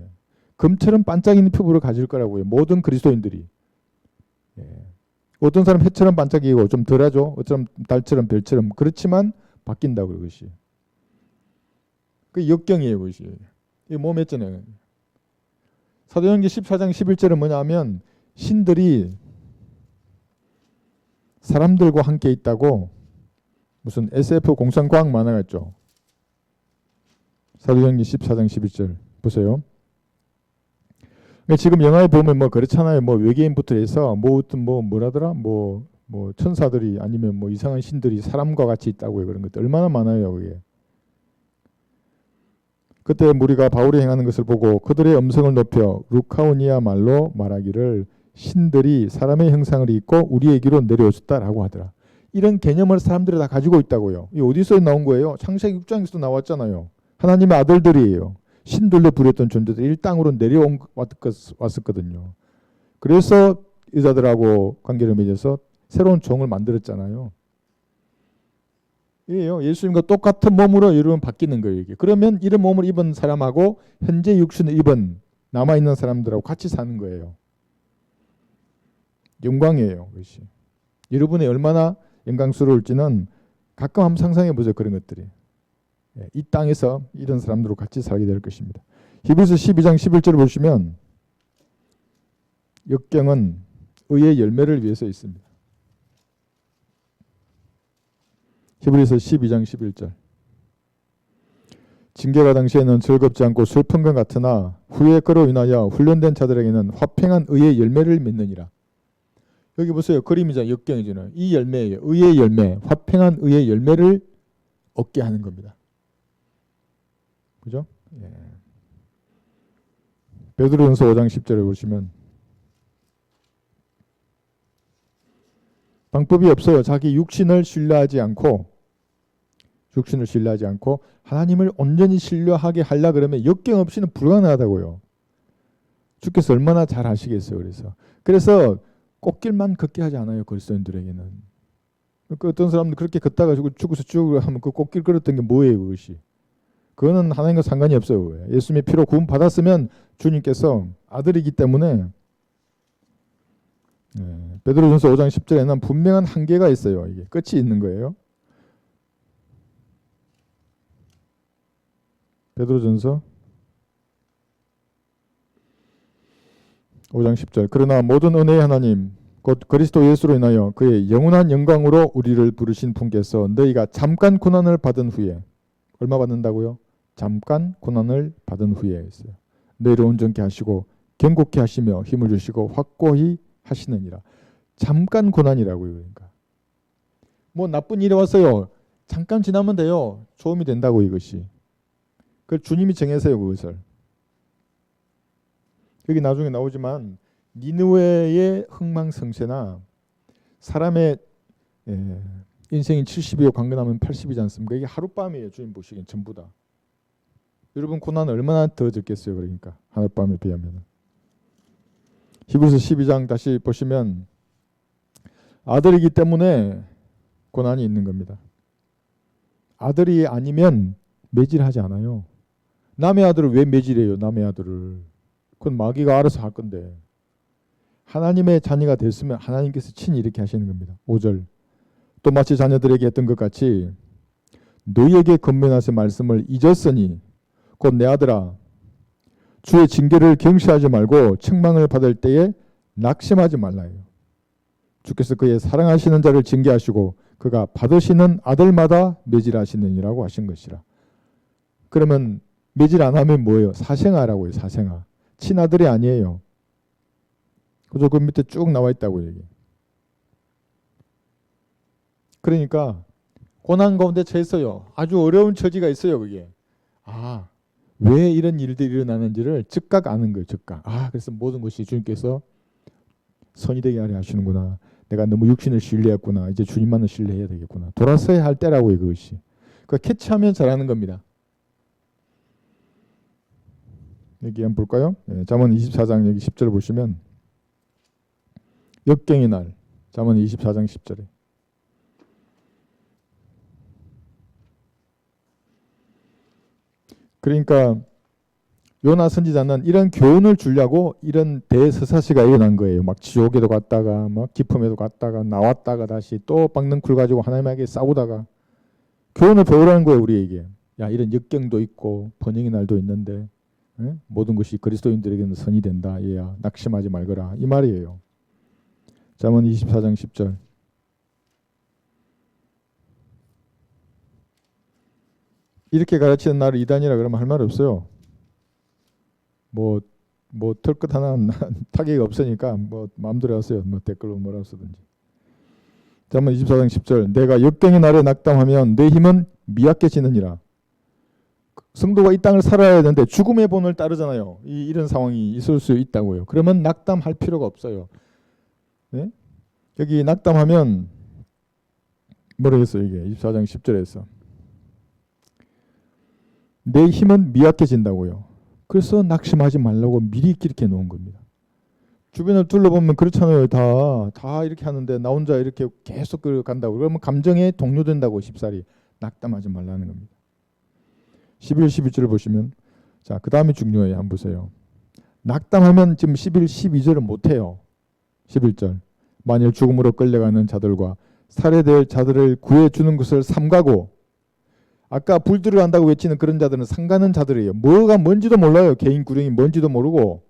금처럼 반짝이는 피부를 가질 거라고요. 모든 그리스도인들이. 예. 어떤 사람 해처럼 반짝이고 좀 덜하죠. 어처럼 달처럼 별처럼. 그렇지만 바뀐다고 그것이. 그 역경이에요. 그것이. 이 몸에 있잖아요. 사도행전 14장 11절은 뭐냐면 신들이 사람들과 함께 있다고 무슨 SF 공상과학 만화가 있죠. 사도행전 14장 11절 보세요. 지금 영화에 보면 뭐 그렇잖아요. 뭐 외계인부터 해서 뭐라더라? 뭐 천사들이 아니면 뭐 이상한 신들이 사람과 같이 있다고요. 그런 것들 얼마나 많아요, 그게. 그때 무리가 바울이 행하는 것을 보고 그들의 음성을 높여 루카오니아 말로 말하기를 신들이 사람의 형상을 입고 우리에게로 내려오셨다라고 하더라. 이런 개념을 사람들이 다 가지고 있다고요. 이 어디서 나온 거예요? 창세기 6장에서도 나왔잖아요. 하나님의 아들들이에요. 신들로 부렸던 존재들이 이 땅으로 왔었거든요. 그래서 여자들하고 관계를 맺어서 새로운 종을 만들었잖아요. 이게요. 예수님과 똑같은 몸으로 여러분 바뀌는 거예요. 이게. 그러면 이런 몸을 입은 사람하고 현재 육신을 입은 남아있는 사람들하고 같이 사는 거예요. 영광이에요. 그것이. 여러분이 얼마나 영광스러울지는 가끔 한번 상상해 보세요. 그런 것들이. 이 땅에서 이런 사람들과 같이 살게 될 것입니다. 히브리서 12장 11절을 보시면 역경은 의의 열매를 위해서 있습니다. 히브리서 12장 11절 징계가 당시에는 즐겁지 않고 슬픈 것 같으나 후에 그로 인하여 훈련된 자들에게는 화평한 의의 열매를 맺느니라. 여기 보세요. 그림이잖아요. 역경이잖아요. 이 열매예요. 의의 열매, 화평한 의의 열매를 얻게 하는 겁니다. 그죠? 예. 베드로전서 5장 10절에 보시면 방법이 없어요. 자기 육신을 신뢰하지 않고 하나님을 온전히 신뢰하게 하려 그러면 역경 없이는 불가능하다고요. 주께서 얼마나 잘 아시겠어요. 그래서 꽃길만 걷게 하지 않아요. 그리스도인들에게는. 그 어떤 사람들 그렇게 걷다가 죽어서 쭉 하면 그 꽃길 걸었던 게 뭐예요, 그것이? 그거는 하나님과 상관이 없어요. 예수님의 피로 구원 받았으면 주님께서 아들이기 때문에. 베드로전서 5장 10절에는 분명한 한계가 있어요. 이게 끝이 있는 거예요. 베드로전서 5장 10절 그러나 모든 은혜의 하나님 곧 그리스도 예수로 인하여 그의 영원한 영광으로 우리를 부르신 분께서 너희가 잠깐 고난을 받은 후에 얼마 받는다고요? 잠깐 고난을 받은 후에 있어요. 너희를 온전케 하시고 견고케 하시며 힘을 주시고 확고히 하시느니라. 잠깐 고난이라고요. 그러니까 뭐 나쁜 일이 왔어요. 잠깐 지나면 돼요. 소음이 된다고 이것이. 그 주님이 정해서요. 그것을. 여기 나중에 나오지만 니느웨의 흥망성쇠나 사람의 인생이 70이요 강건하면 80이지 않습니까? 이게 하룻밤이에요. 주님 보시기엔 전부 다. 여러분 고난은 얼마나 더 적겠어요. 그러니까 하룻밤에 비하면. 히브리서 12장 다시 보시면 아들이기 때문에 고난이 있는 겁니다. 아들이 아니면 매질하지 않아요. 남의 아들을 왜 매질해요? 남의 아들을. 그건 마귀가 알아서 할 건데. 하나님의 자녀가 됐으면 하나님께서 친히 이렇게 하시는 겁니다. 5절 또 마치 자녀들에게 했던 것 같이 너희에게 권면하신 말씀을 잊었으니 곧 내 아들아 주의 징계를 경시하지 말고 책망을 받을 때에 낙심하지 말라요. 주께서 그의 사랑하시는 자를 징계하시고 그가 받으시는 아들마다 매질하시느니라고 하신 것이라. 그러면 매질 안 하면 뭐예요? 사생아라고요. 사생아. 친아들이 아니에요. 그죠? 그 밑에 쭉 나와 있다고 얘기. 그러니까 고난 가운데 처했어요. 아주 어려운 처지가 있어요. 그게. 왜 이런 일들이 일어나는지를 즉각 아는 거예요. 즉각. 그래서 모든 것이 주님께서 선이 되게 하려 하시는구나. 내가 너무 육신을 신뢰했구나. 이제 주님만을 신뢰해야 되겠구나. 돌아서야 할 때라고요. 그것이. 그 캐치하면 잘하는 겁니다. 여기 한번 볼까요? 잠언 24장 여기 10절 보시면 역경의 날. 잠언 24장 10절에 그러니까 요나 선지자는 이런 교훈을 주려고 이런 대서사시가 일어난 거예요. 막 지옥에도 갔다가 막 기품에도 갔다가 나왔다가 다시 또 박능쿨 가지고 하나님에게 싸우다가 교훈을 배우라는 거예요. 우리에게. 야, 이런 역경도 있고 번영의 날도 있는데 모든 것이 그리스도인들에게는 선이 된다. 얘야, 낙심하지 말거라. 이 말이에요. 잠언 24장 10절. 이렇게 가르치는 나를 이단이라 그러면 할 말 없어요. 뭐 털끝 하나 타격이 없으니까 뭐 마음대로 하세요. 뭐 댓글로 뭐라 쓰든지. 잠언 24장 10절. 내가 역경의 날에 낙담하면 내 힘은 미약해지느니라. 성도가 이 땅을 살아야 하는데 죽음의 본을 따르잖아요. 이런 상황이 있을 수 있다고요. 그러면 낙담할 필요가 없어요. 네? 여기 낙담하면 뭐라 했어요? 이게 24장 10절에서 내 힘은 미약해진다고요. 그래서 낙심하지 말라고 미리 기록해 놓은 겁니다. 주변을 둘러보면 그렇잖아요. 다 이렇게 하는데 나 혼자 이렇게 계속 간다고. 그러면 감정에 동요된다고 쉽사리. 낙담하지 말라는 겁니다. 11, 12절을 보시면 자, 그 다음이 중요해요. 한번 보세요. 낙담하면 지금 11, 12절은 못해요. 11절. 만일 죽음으로 끌려가는 자들과 살해될 자들을 구해주는 것을 삼가고 아까 불 들어간다고 외치는 그런 자들은 상가는 자들이에요. 뭐가 뭔지도 몰라요. 개인 구령이 뭔지도 모르고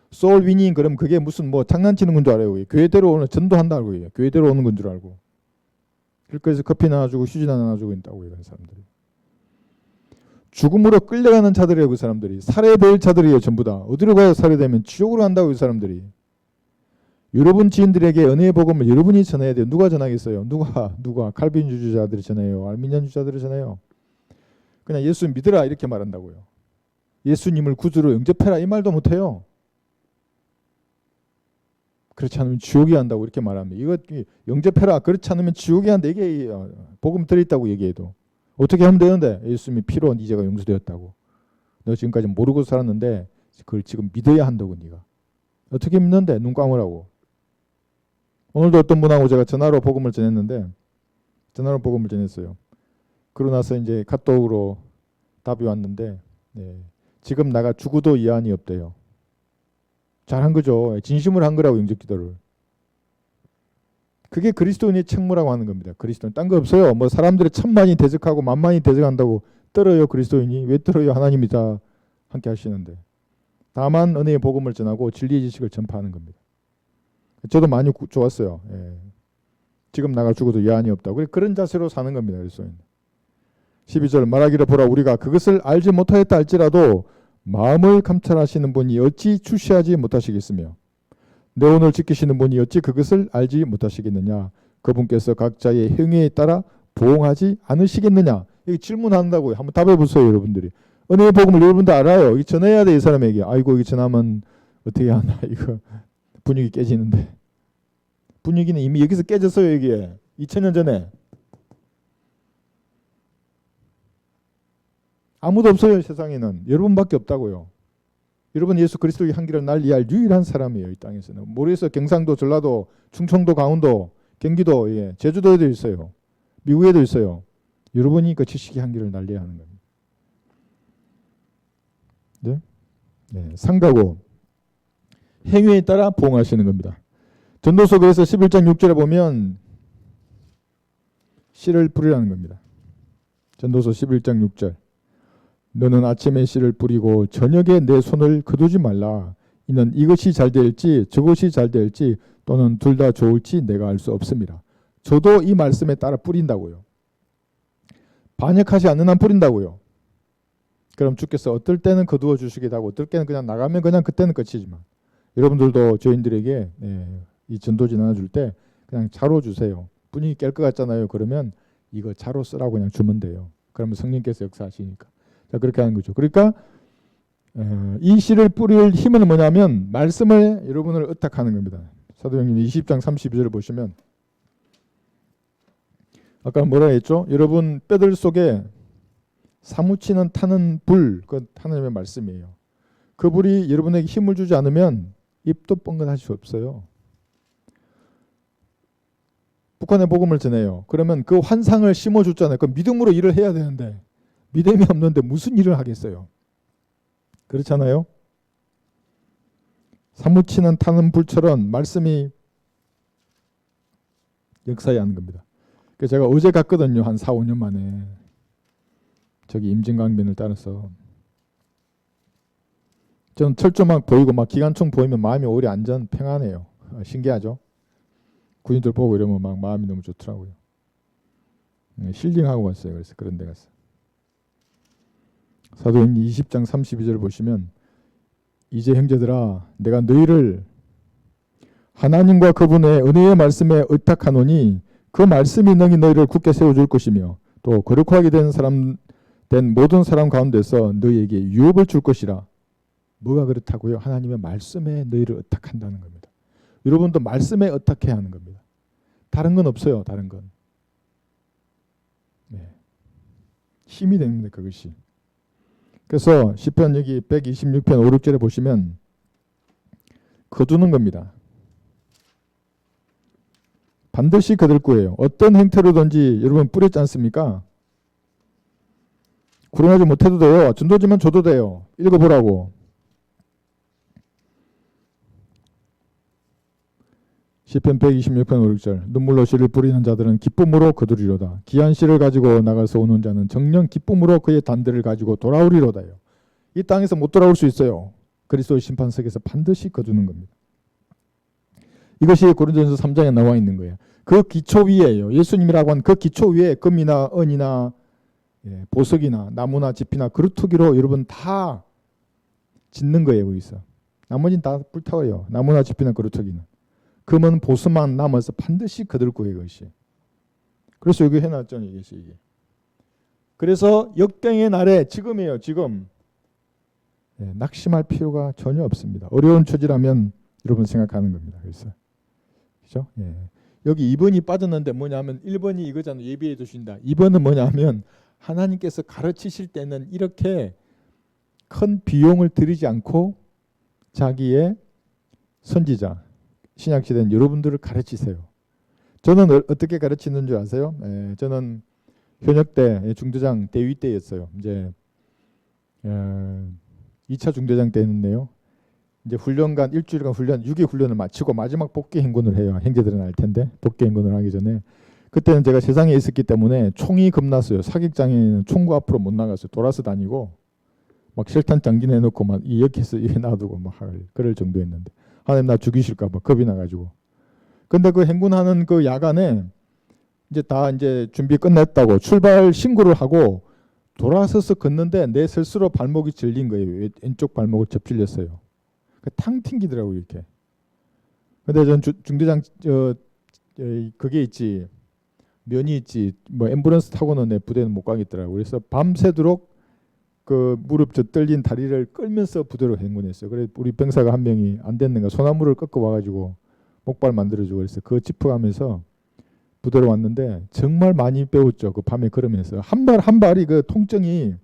소울 위닝 그럼 그게 무슨 뭐 장난치는 건 줄 알아요. 교회대로 오는 전도한다고 해요. 교회대로 오는 건 줄 알고. 그래서 커피 나눠주고 휴지 나눠주고 있다고 이런 사람들이. 죽음으로 끌려가는 자들이에요. 그 사람들이. 살해될 자들이에요. 전부 다. 어디로 가야 살해되면 지옥으로 간다고 이 사람들이. 여러분 지인들에게 은혜의 복음을 여러분이 전해야 돼요. 누가 전하겠어요? 누가 칼빈 주자들이 전해요? 알미니안 주자들이 전해요? 그냥 예수 믿으라 이렇게 말한다고요. 예수님을 구주로 영접해라 이 말도 못해요. 그렇지 않으면 지옥이 한다고 이렇게 말합니다. 이거 영접해라 그렇지 않으면 지옥이 한다 이게 복음 들어있다고 얘기해도 어떻게 하면 되는데 예수님이 피로 네 죄가 용서되었다고. 너 지금까지 모르고 살았는데 그걸 지금 믿어야 한다고 네가. 어떻게 믿는데 눈 감으라고. 오늘도 어떤 분하고 제가 전화로 복음을 전했는데 전화로 복음을 전했어요. 그러고 나서 이제 카톡으로 답이 왔는데 지금 나가 죽어도 이한이 없대요. 잘한 거죠. 진심으로 한 거라고 영접기도를. 그게 그리스도인의 책무라고 하는 겁니다. 그리스도인 딴 거 없어요. 뭐 사람들이 천만이 대적하고 만만이 대적한다고 떨어요. 그리스도인이 왜 떨어요? 하나님이 다 함께 하시는데. 다만 은혜의 복음을 전하고 진리의 지식을 전파하는 겁니다. 저도 많이 좋았어요. 지금 나가 죽어도 여한이 없다고. 그런 자세로 사는 겁니다. 그리스도인. 12절 말하기를 보라 우리가 그것을 알지 못하였다 할지라도 마음을 감찰하시는 분이 어찌 주시하지 못하시겠으며 내 오늘 지키시는 분이 어찌 그것을 알지 못하시겠느냐. 그분께서 각자의 행위에 따라 보응하지 않으시겠느냐. 여기 질문한다고요. 한번 답해 보세요. 여러분들이. 은혜의 복음을 여러분도 알아요. 이 전해야 돼. 이 사람에게. 아이고 이거 전하면 어떻게 하나. 이거 분위기 깨지는데. 분위기는 이미 여기서 깨졌어요. 여기에. 2000년 전에. 아무도 없어요. 세상에는. 여러분밖에 없다고요. 여러분 예수 그리스도의 향기를 날리할 유일한 사람이에요. 이 땅에서는. 모르겠어요. 경상도, 전라도, 충청도, 강원도, 경기도, 제주도에도 있어요. 미국에도 있어요. 여러분이 그 지식의 향기를 날려야 하는 겁니다. 네? 상가고 행위에 따라 보응하시는 겁니다. 전도서 그래서 11장 6절에 보면 씨를 뿌리라는 겁니다. 전도서 11장 6절 너는 아침에 씨를 뿌리고 저녁에 내 손을 거두지 말라. 이는 이것이 잘 될지 저것이 잘 될지 또는 둘 다 좋을지 내가 알 수 없습니다. 저도 이 말씀에 따라 뿌린다고요. 반역하지 않는 한 뿌린다고요. 그럼 주께서 어떨 때는 거두어 주시기도 하고 어떨 때는 그냥 나가면 그냥 그때는 끝이지만 여러분들도 저희들에게 이 전도지 나눠줄 때 그냥 자로 주세요. 분위기 깰 것 같잖아요. 그러면 이거 자로 쓰라고 그냥 주면 돼요. 그러면 성령께서 역사하시니까. 자, 그렇게 하는 거죠. 그러니까 이 씨를 뿌릴 힘은 뭐냐면 말씀을 여러분을 의탁하는 겁니다. 사도행전 20장 32절을 보시면 아까 뭐라 했죠? 여러분 뼈들 속에 사무치는 타는 불, 그 하나님의 말씀이에요. 그 불이 여러분에게 힘을 주지 않으면 입도 뻥긋할 수 없어요. 북한에 복음을 전해요. 그러면 그 환상을 심어줬잖아요. 그 믿음으로 일을 해야 되는데 믿음이 없는데 무슨 일을 하겠어요? 그렇잖아요. 사무치는 타는 불처럼 말씀이 역사해야 하는 겁니다. 그래서 제가 어제 갔거든요. 한 4, 5년 만에. 저기 임진강변을 따라서. 저는 철조망 보이고 막 기관총 보이면 마음이 오히려 안전 평안해요. 신기하죠? 군인들 보고 이러면 막 마음이 너무 좋더라고요. 힐링하고 왔어요. 그래서 그런 데 갔어요. 사도행전 20장 32절 보시면 이제 형제들아 내가 너희를 하나님과 그분의 은혜의 말씀에 의탁하노니 그 말씀이 능히 너희를 굳게 세워줄 것이며 또 거룩하게 된 모든 사람 가운데서 너희에게 유업을 줄 것이라. 뭐가 그렇다고요? 하나님의 말씀에 너희를 의탁한다는 겁니다. 여러분도 말씀에 의탁해야 하는 겁니다. 다른 건 없어요. 다른 건. 힘이 됩니다. 그것이. 그래서 시편 여기 126편 5, 6절에 보시면 거두는 겁니다. 반드시 거둘 거예요. 어떤 형태로든지 여러분 뿌렸지 않습니까? 구원하지 못해도 돼요. 전도지만 줘도 돼요. 읽어보라고. 시편 126편 5, 6절 눈물로 씨를 뿌리는 자들은 기쁨으로 거두리로다. 귀한 씨를 가지고 나가서 오는 자는 정녕 기쁨으로 그의 단들을 가지고 돌아오리로다요. 이 땅에서 못 돌아올 수 있어요. 그리스도의 심판석에서 반드시 거두는 겁니다. 이것이 고린도전서 3장에 나와 있는 거예요. 그 기초 위에요. 예수님이라고 한 그 기초 위에 금이나 은이나 보석이나 나무나 집이나 그루터기로 여러분 다 짓는 거예요. 거기서. 나머지는 다 불타워요. 나무나 집이나 그루터기는. 금은 보수만 남아서 반드시 거둘 거예요. 그것이. 그래서 여기 해놨잖아요. 이게. 그래서 역경의 날에 지금이에요. 지금. 낙심할 필요가 전혀 없습니다. 어려운 처지라면 여러분 생각하는 겁니다. 그래서 그렇죠? 여기 2번이 빠졌는데 뭐냐면 1번이 이거잖아요. 예비해 두신다. 2번은 뭐냐면 하나님께서 가르치실 때는 이렇게 큰 비용을 들이지 않고 자기의 선지자 신약시대는 여러분들을 가르치세요. 저는 어떻게 가르치는 줄 아세요? 저는 현역 때 중대장 대위 때였어요. 이제 2차 중대장 때였는데요. 이제 훈련간 일주일간 훈련 6일 훈련을 마치고 마지막 복귀 행군을 해요. 형제들은 알 텐데 복귀 행군을 하기 전에 그때는 제가 세상에 있었기 때문에 총이 겁났어요. 사격장에는 총구 앞으로 못 나갔어요. 돌아서 다니고 막 실탄 장진해놓고 막 이역해서 이에 놔두고 막 그럴 정도였는데 하나님 나 죽이실까 봐 겁이 나가지고. 근데 그 행군하는 그 야간에 이제 다 이제 준비 끝냈다고 출발 신고를 하고 돌아서서 걷는데 내 스스로 발목이 질린 거예요. 왼쪽 발목을 접질렸어요. 탕 튕기더라고요 이렇게. 근데 전 중대장 그게 있지 면이 있지 뭐 앰뷸런스 타고는 내 부대는 못 가겠더라고요. 그래서 밤새도록 그 무릎 젖떨린 다리를 끌면서 부대로 행군했어요. 그래 우리 병사가 한 명이 안 됐는가 소나무를 꺾어 와가지고 목발 만들어주고 그래서 그거 짚어가면서 부대로 왔는데 정말 많이 배웠죠. 그 밤에 걸으면서 한 발 한 발이 그 통증이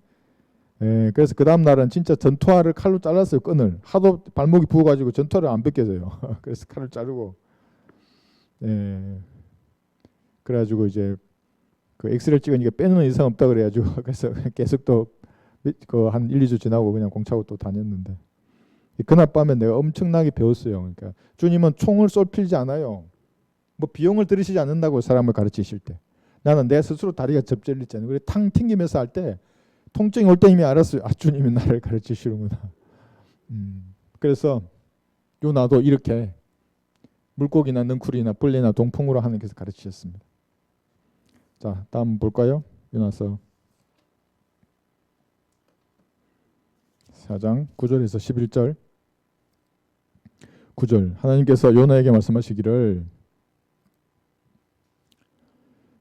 그래서 그 다음 날은 진짜 전투화를 칼로 잘랐어요. 끈을 하도 발목이 부어가지고 전투화를 안 벗겨져요. 그래서 칼을 자르고 그래가지고 이제 그 엑스레이 찍으니까 빼는 이상 없다 그래가지고 그래서 계속 또 그 한 1, 2주 지나고 그냥 공차고 또 다녔는데 그날 밤에 내가 엄청나게 배웠어요. 그러니까 주님은 총을 쏠필지 않아요. 뭐 비용을 들이시지 않는다고 사람을 가르치실 때 나는 내 스스로 다리가 접질렸잖아요. 그래 탕 튕기면서 할 때 통증이 올 때 이미 알았어요. 아 주님이 나를 가르치시는구나. 그래서 요 나도 이렇게 물고기나 넝쿨이나 벌레나 동풍으로 하나님께서 가르치셨습니다. 자 다음 볼까요? 요나서 4장 9절에서 11절. 9절 하나님께서 요나에게 말씀하시기를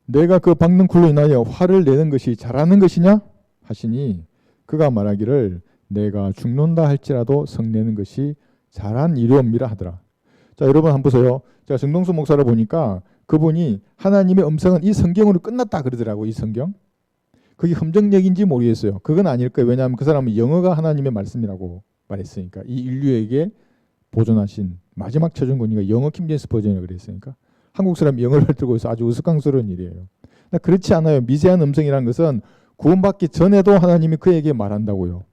내가 그 박는 굴로 인하여 화를 내는 것이 잘하는 것이냐 하시니 그가 말하기를 내가 죽는다 할지라도 성내는 것이 잘한 일이옵니다 하더라. 자, 여러분 한번 보세요. 제가 정동수 목사를 보니까 그분이 하나님의 음성은 이 성경으로 끝났다 그러더라고. 이 성경. 그게 흠정역인지 모르겠어요. 그건 아닐 거예요. 왜냐하면 그 사람은 영어가 하나님의 말씀이라고 말했으니까. 이 인류에게 보존하신 마지막 최종권위가 영어 킹제임스 버전이라고 그랬으니까. 한국 사람이 영어를 들고 있어 아주 우스꽝스러운 일이에요. 그렇지 않아요. 미세한 음성이라는 것은 구원받기 전에도 하나님이 그에게 말한다고요.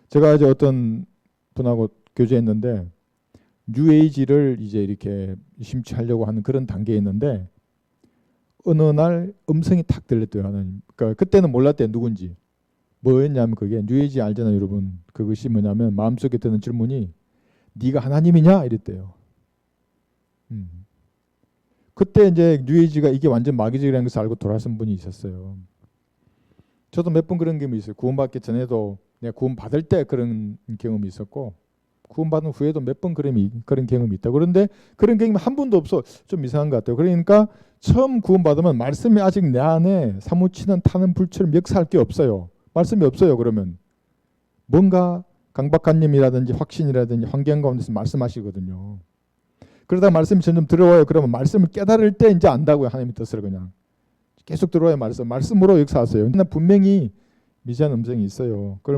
제가 이제 어떤 분하고 교제했는데 뉴에이지를 이제 이렇게 심취하려고 하는 그런 단계에 있는데 어느 날 음성이 탁 들렸대요. 하나님. 그러니까 그때는 몰랐대요. 누군지. 뭐였냐면 그게 뉴에이지 알잖아요. 여러분. 그것이 뭐냐면 마음속에 드는 질문이 네가 하나님이냐? 이랬대요. 그때 이제 뉴에이지가 이게 완전 마귀적이라는 것을 알고 돌아선 분이 있었어요. 저도 몇 번 그런 경험이 있어요. 구원받기 전에도 내가 구원받을 때 그런 경험이 있었고 구원받은 후에도 몇 번 그런 경험이 있다. 그런데 그런 경험이 한 번도 없어. 좀 이상한 것 같아요. 그러니까 처음 구원받으면 말씀이 아직 내 안에 사무치는 타는 불처럼 역사할 게 없어요. 말씀이 없어요. 그러면 뭔가 강박관념이라든지 확신이라든지 환경 가운데서 말씀하시거든요. 그러다 말씀이 점점 들어와요. 그러면 말씀을 깨달을 때 이제 안다고요. 하나님의 뜻을 그냥. 계속 들어와요. 말씀으로 역사하세요. 근데 분명히 미세한 음성이 있어요. 그걸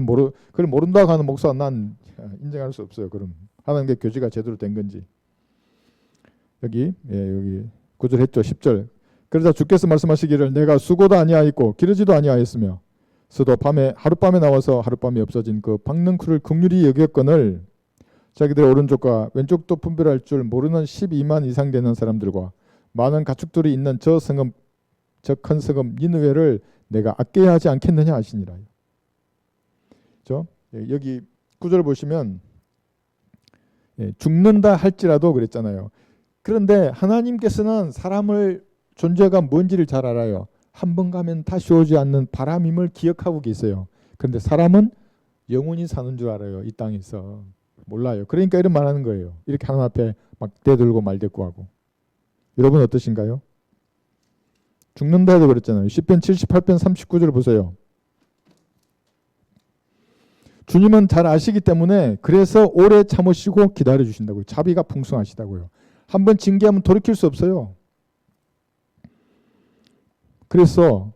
모른다고 하는 목사 난 인정할 수 없어요. 그럼 하나님께 교제가 제대로 된 건지. 여기 9절 했죠. 10절. 그러자 주께서 말씀하시기를 내가 수고도 아니하였고 기르지도 아니하였으며 서도 하룻밤에 나와서 하룻밤에 없어진 그 박는 쿨을 긍휼히 여겼거늘 자기들의 오른쪽과 왼쪽도 분별할 줄 모르는 12만 이상 되는 사람들과 많은 가축들이 있는 저 큰 성읍 니느웨를 내가 아껴야 하지 않겠느냐 하시니라. 여기 9절 보시면 죽는다 할지라도 그랬잖아요. 그런데 하나님께서는 사람을 존재가 뭔지를 잘 알아요. 한 번 가면 다시 오지 않는 바람임을 기억하고 계세요. 그런데 사람은 영원히 사는 줄 알아요. 이 땅에서. 몰라요. 그러니까 이런 말하는 거예요. 이렇게 하나님 앞에 막 대들고 말대꾸하고. 여러분 어떠신가요? 죽는다 해도 그랬잖아요. 시편 78편 39절 보세요. 주님은 잘 아시기 때문에 그래서 오래 참으시고 기다려주신다고요. 자비가 풍성하시다고요. 한번 징계하면 돌이킬 수 없어요. 그래서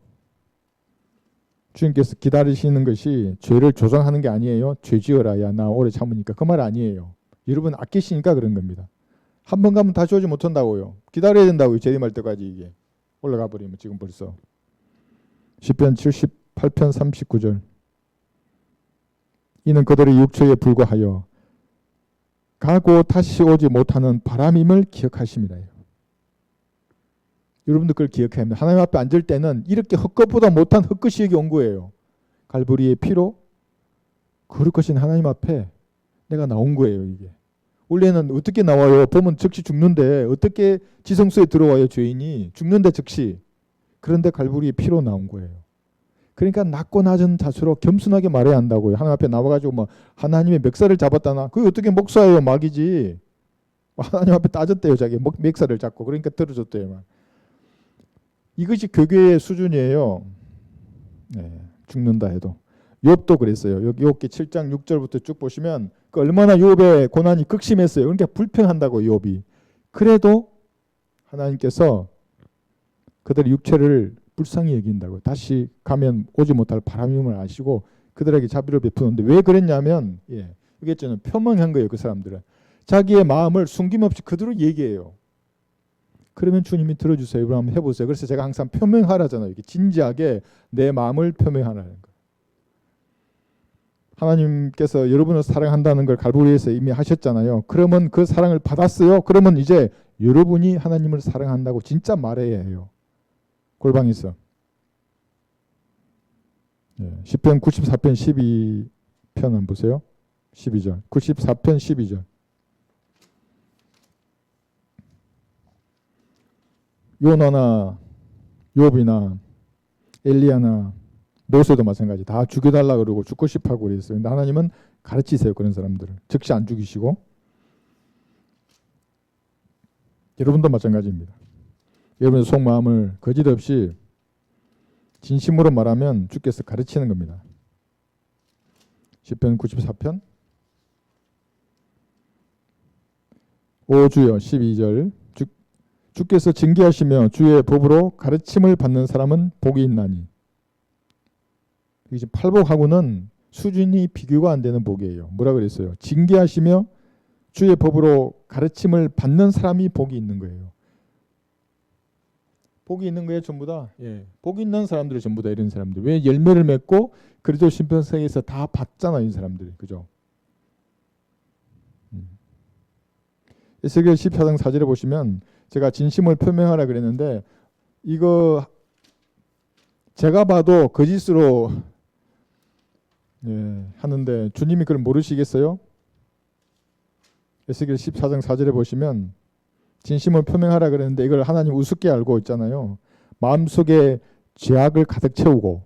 주님께서 기다리시는 것이 죄를 조장하는 게 아니에요. 죄 지어라. 야, 나 오래 참으니까. 그 말 아니에요. 여러분 아끼시니까 그런 겁니다. 한 번 가면 다시 오지 못한다고요. 기다려야 된다고요. 재림할 때까지 이게. 올라가 버리면 지금 벌써. 시편 78편 39절. 이는 그들의 육체에 불과하여 가고 다시 오지 못하는 바람임을 기억하심이라. 여러분들 그걸 기억해야 합니다. 하나님 앞에 앉을 때는 이렇게 헛것보다 못한 헛것이 여기 온 거예요. 갈보리의 피로 거룩 것인 하나님 앞에 내가 나온 거예요. 이게. 원래는 어떻게 나와요? 보면 즉시 죽는데 어떻게 지성소에 들어와요? 죄인이 죽는데 즉시. 그런데 갈보리의 피로 나온 거예요. 그러니까 낮고 낮은 자세로 겸손하게 말해야 한다고요. 하나님 앞에 나와가지고 뭐 하나님의 멱살을 잡았다나 그게 어떻게 목사예요? 마귀지. 하나님 앞에 따졌대요. 자기 멱살을 잡고. 그러니까 들어줬대요. 이것이 교계의 수준이에요. 죽는다 해도. 욥도 그랬어요. 여기 욥기 7장 6절부터 쭉 보시면 그 얼마나 욥의 고난이 극심했어요. 그러니까 불평한다고 욥이. 그래도 하나님께서 그들의 육체를 불쌍히 여긴다고. 다시 가면 오지 못할 바람임을 아시고 그들에게 자비를 베푸는데 왜 그랬냐면 이게 저는 표명한 거예요. 그 사람들은. 자기의 마음을 숨김없이 그대로 얘기해요. 그러면 주님이 들어주세요. 그럼 한번 해보세요. 그래서 제가 항상 표명하라잖아요. 이렇게 진지하게 내 마음을 표명하라는 거예요. 하나님께서 여러분을 사랑한다는 걸 갈보리에서 이미 하셨잖아요. 그러면 그 사랑을 받았어요. 그러면 이제 여러분이 하나님을 사랑한다고 진짜 말해야 해요. 골방에서. 시편 94편 12편 한번 보세요. 12절. 94편 12절. 요나나 욥이나 엘리야나 모세도 마찬가지. 다 죽여달라 그러고 죽고 싶어하고 그랬어요. 근데 하나님은 가르치세요. 그런 사람들을. 즉시 안 죽이시고. 여러분도 마찬가지입니다. 여러분의 속마음을 거짓 없이 진심으로 말하면 주께서 가르치는 겁니다. 시편 94편 5 주여 12절 주께서 징계하시며 주의 법으로 가르침을 받는 사람은 복이 있나니. 이제 팔복하고는 수준이 비교가 안 되는 복이에요. 뭐라 그랬어요? 징계하시며 주의 법으로 가르침을 받는 사람이 복이 있는 거예요. 복이 있는 거예요, 전부 다. 예. 복이 있는 사람들이 전부 다 이런 사람들. 왜 열매를 맺고 그리스도 심판석에서 다 받잖아요, 이 사람들이. 그죠? 에스겔 14장 4절에 보시면 제가 진심을 표명하라 그랬는데 이거 제가 봐도 거짓으로 하는데 주님이 그걸 모르시겠어요? 에스겔 14장 4절에 보시면 진심을 표명하라 그랬는데 이걸 하나님 우습게 알고 있잖아요. 마음속에 죄악을 가득 채우고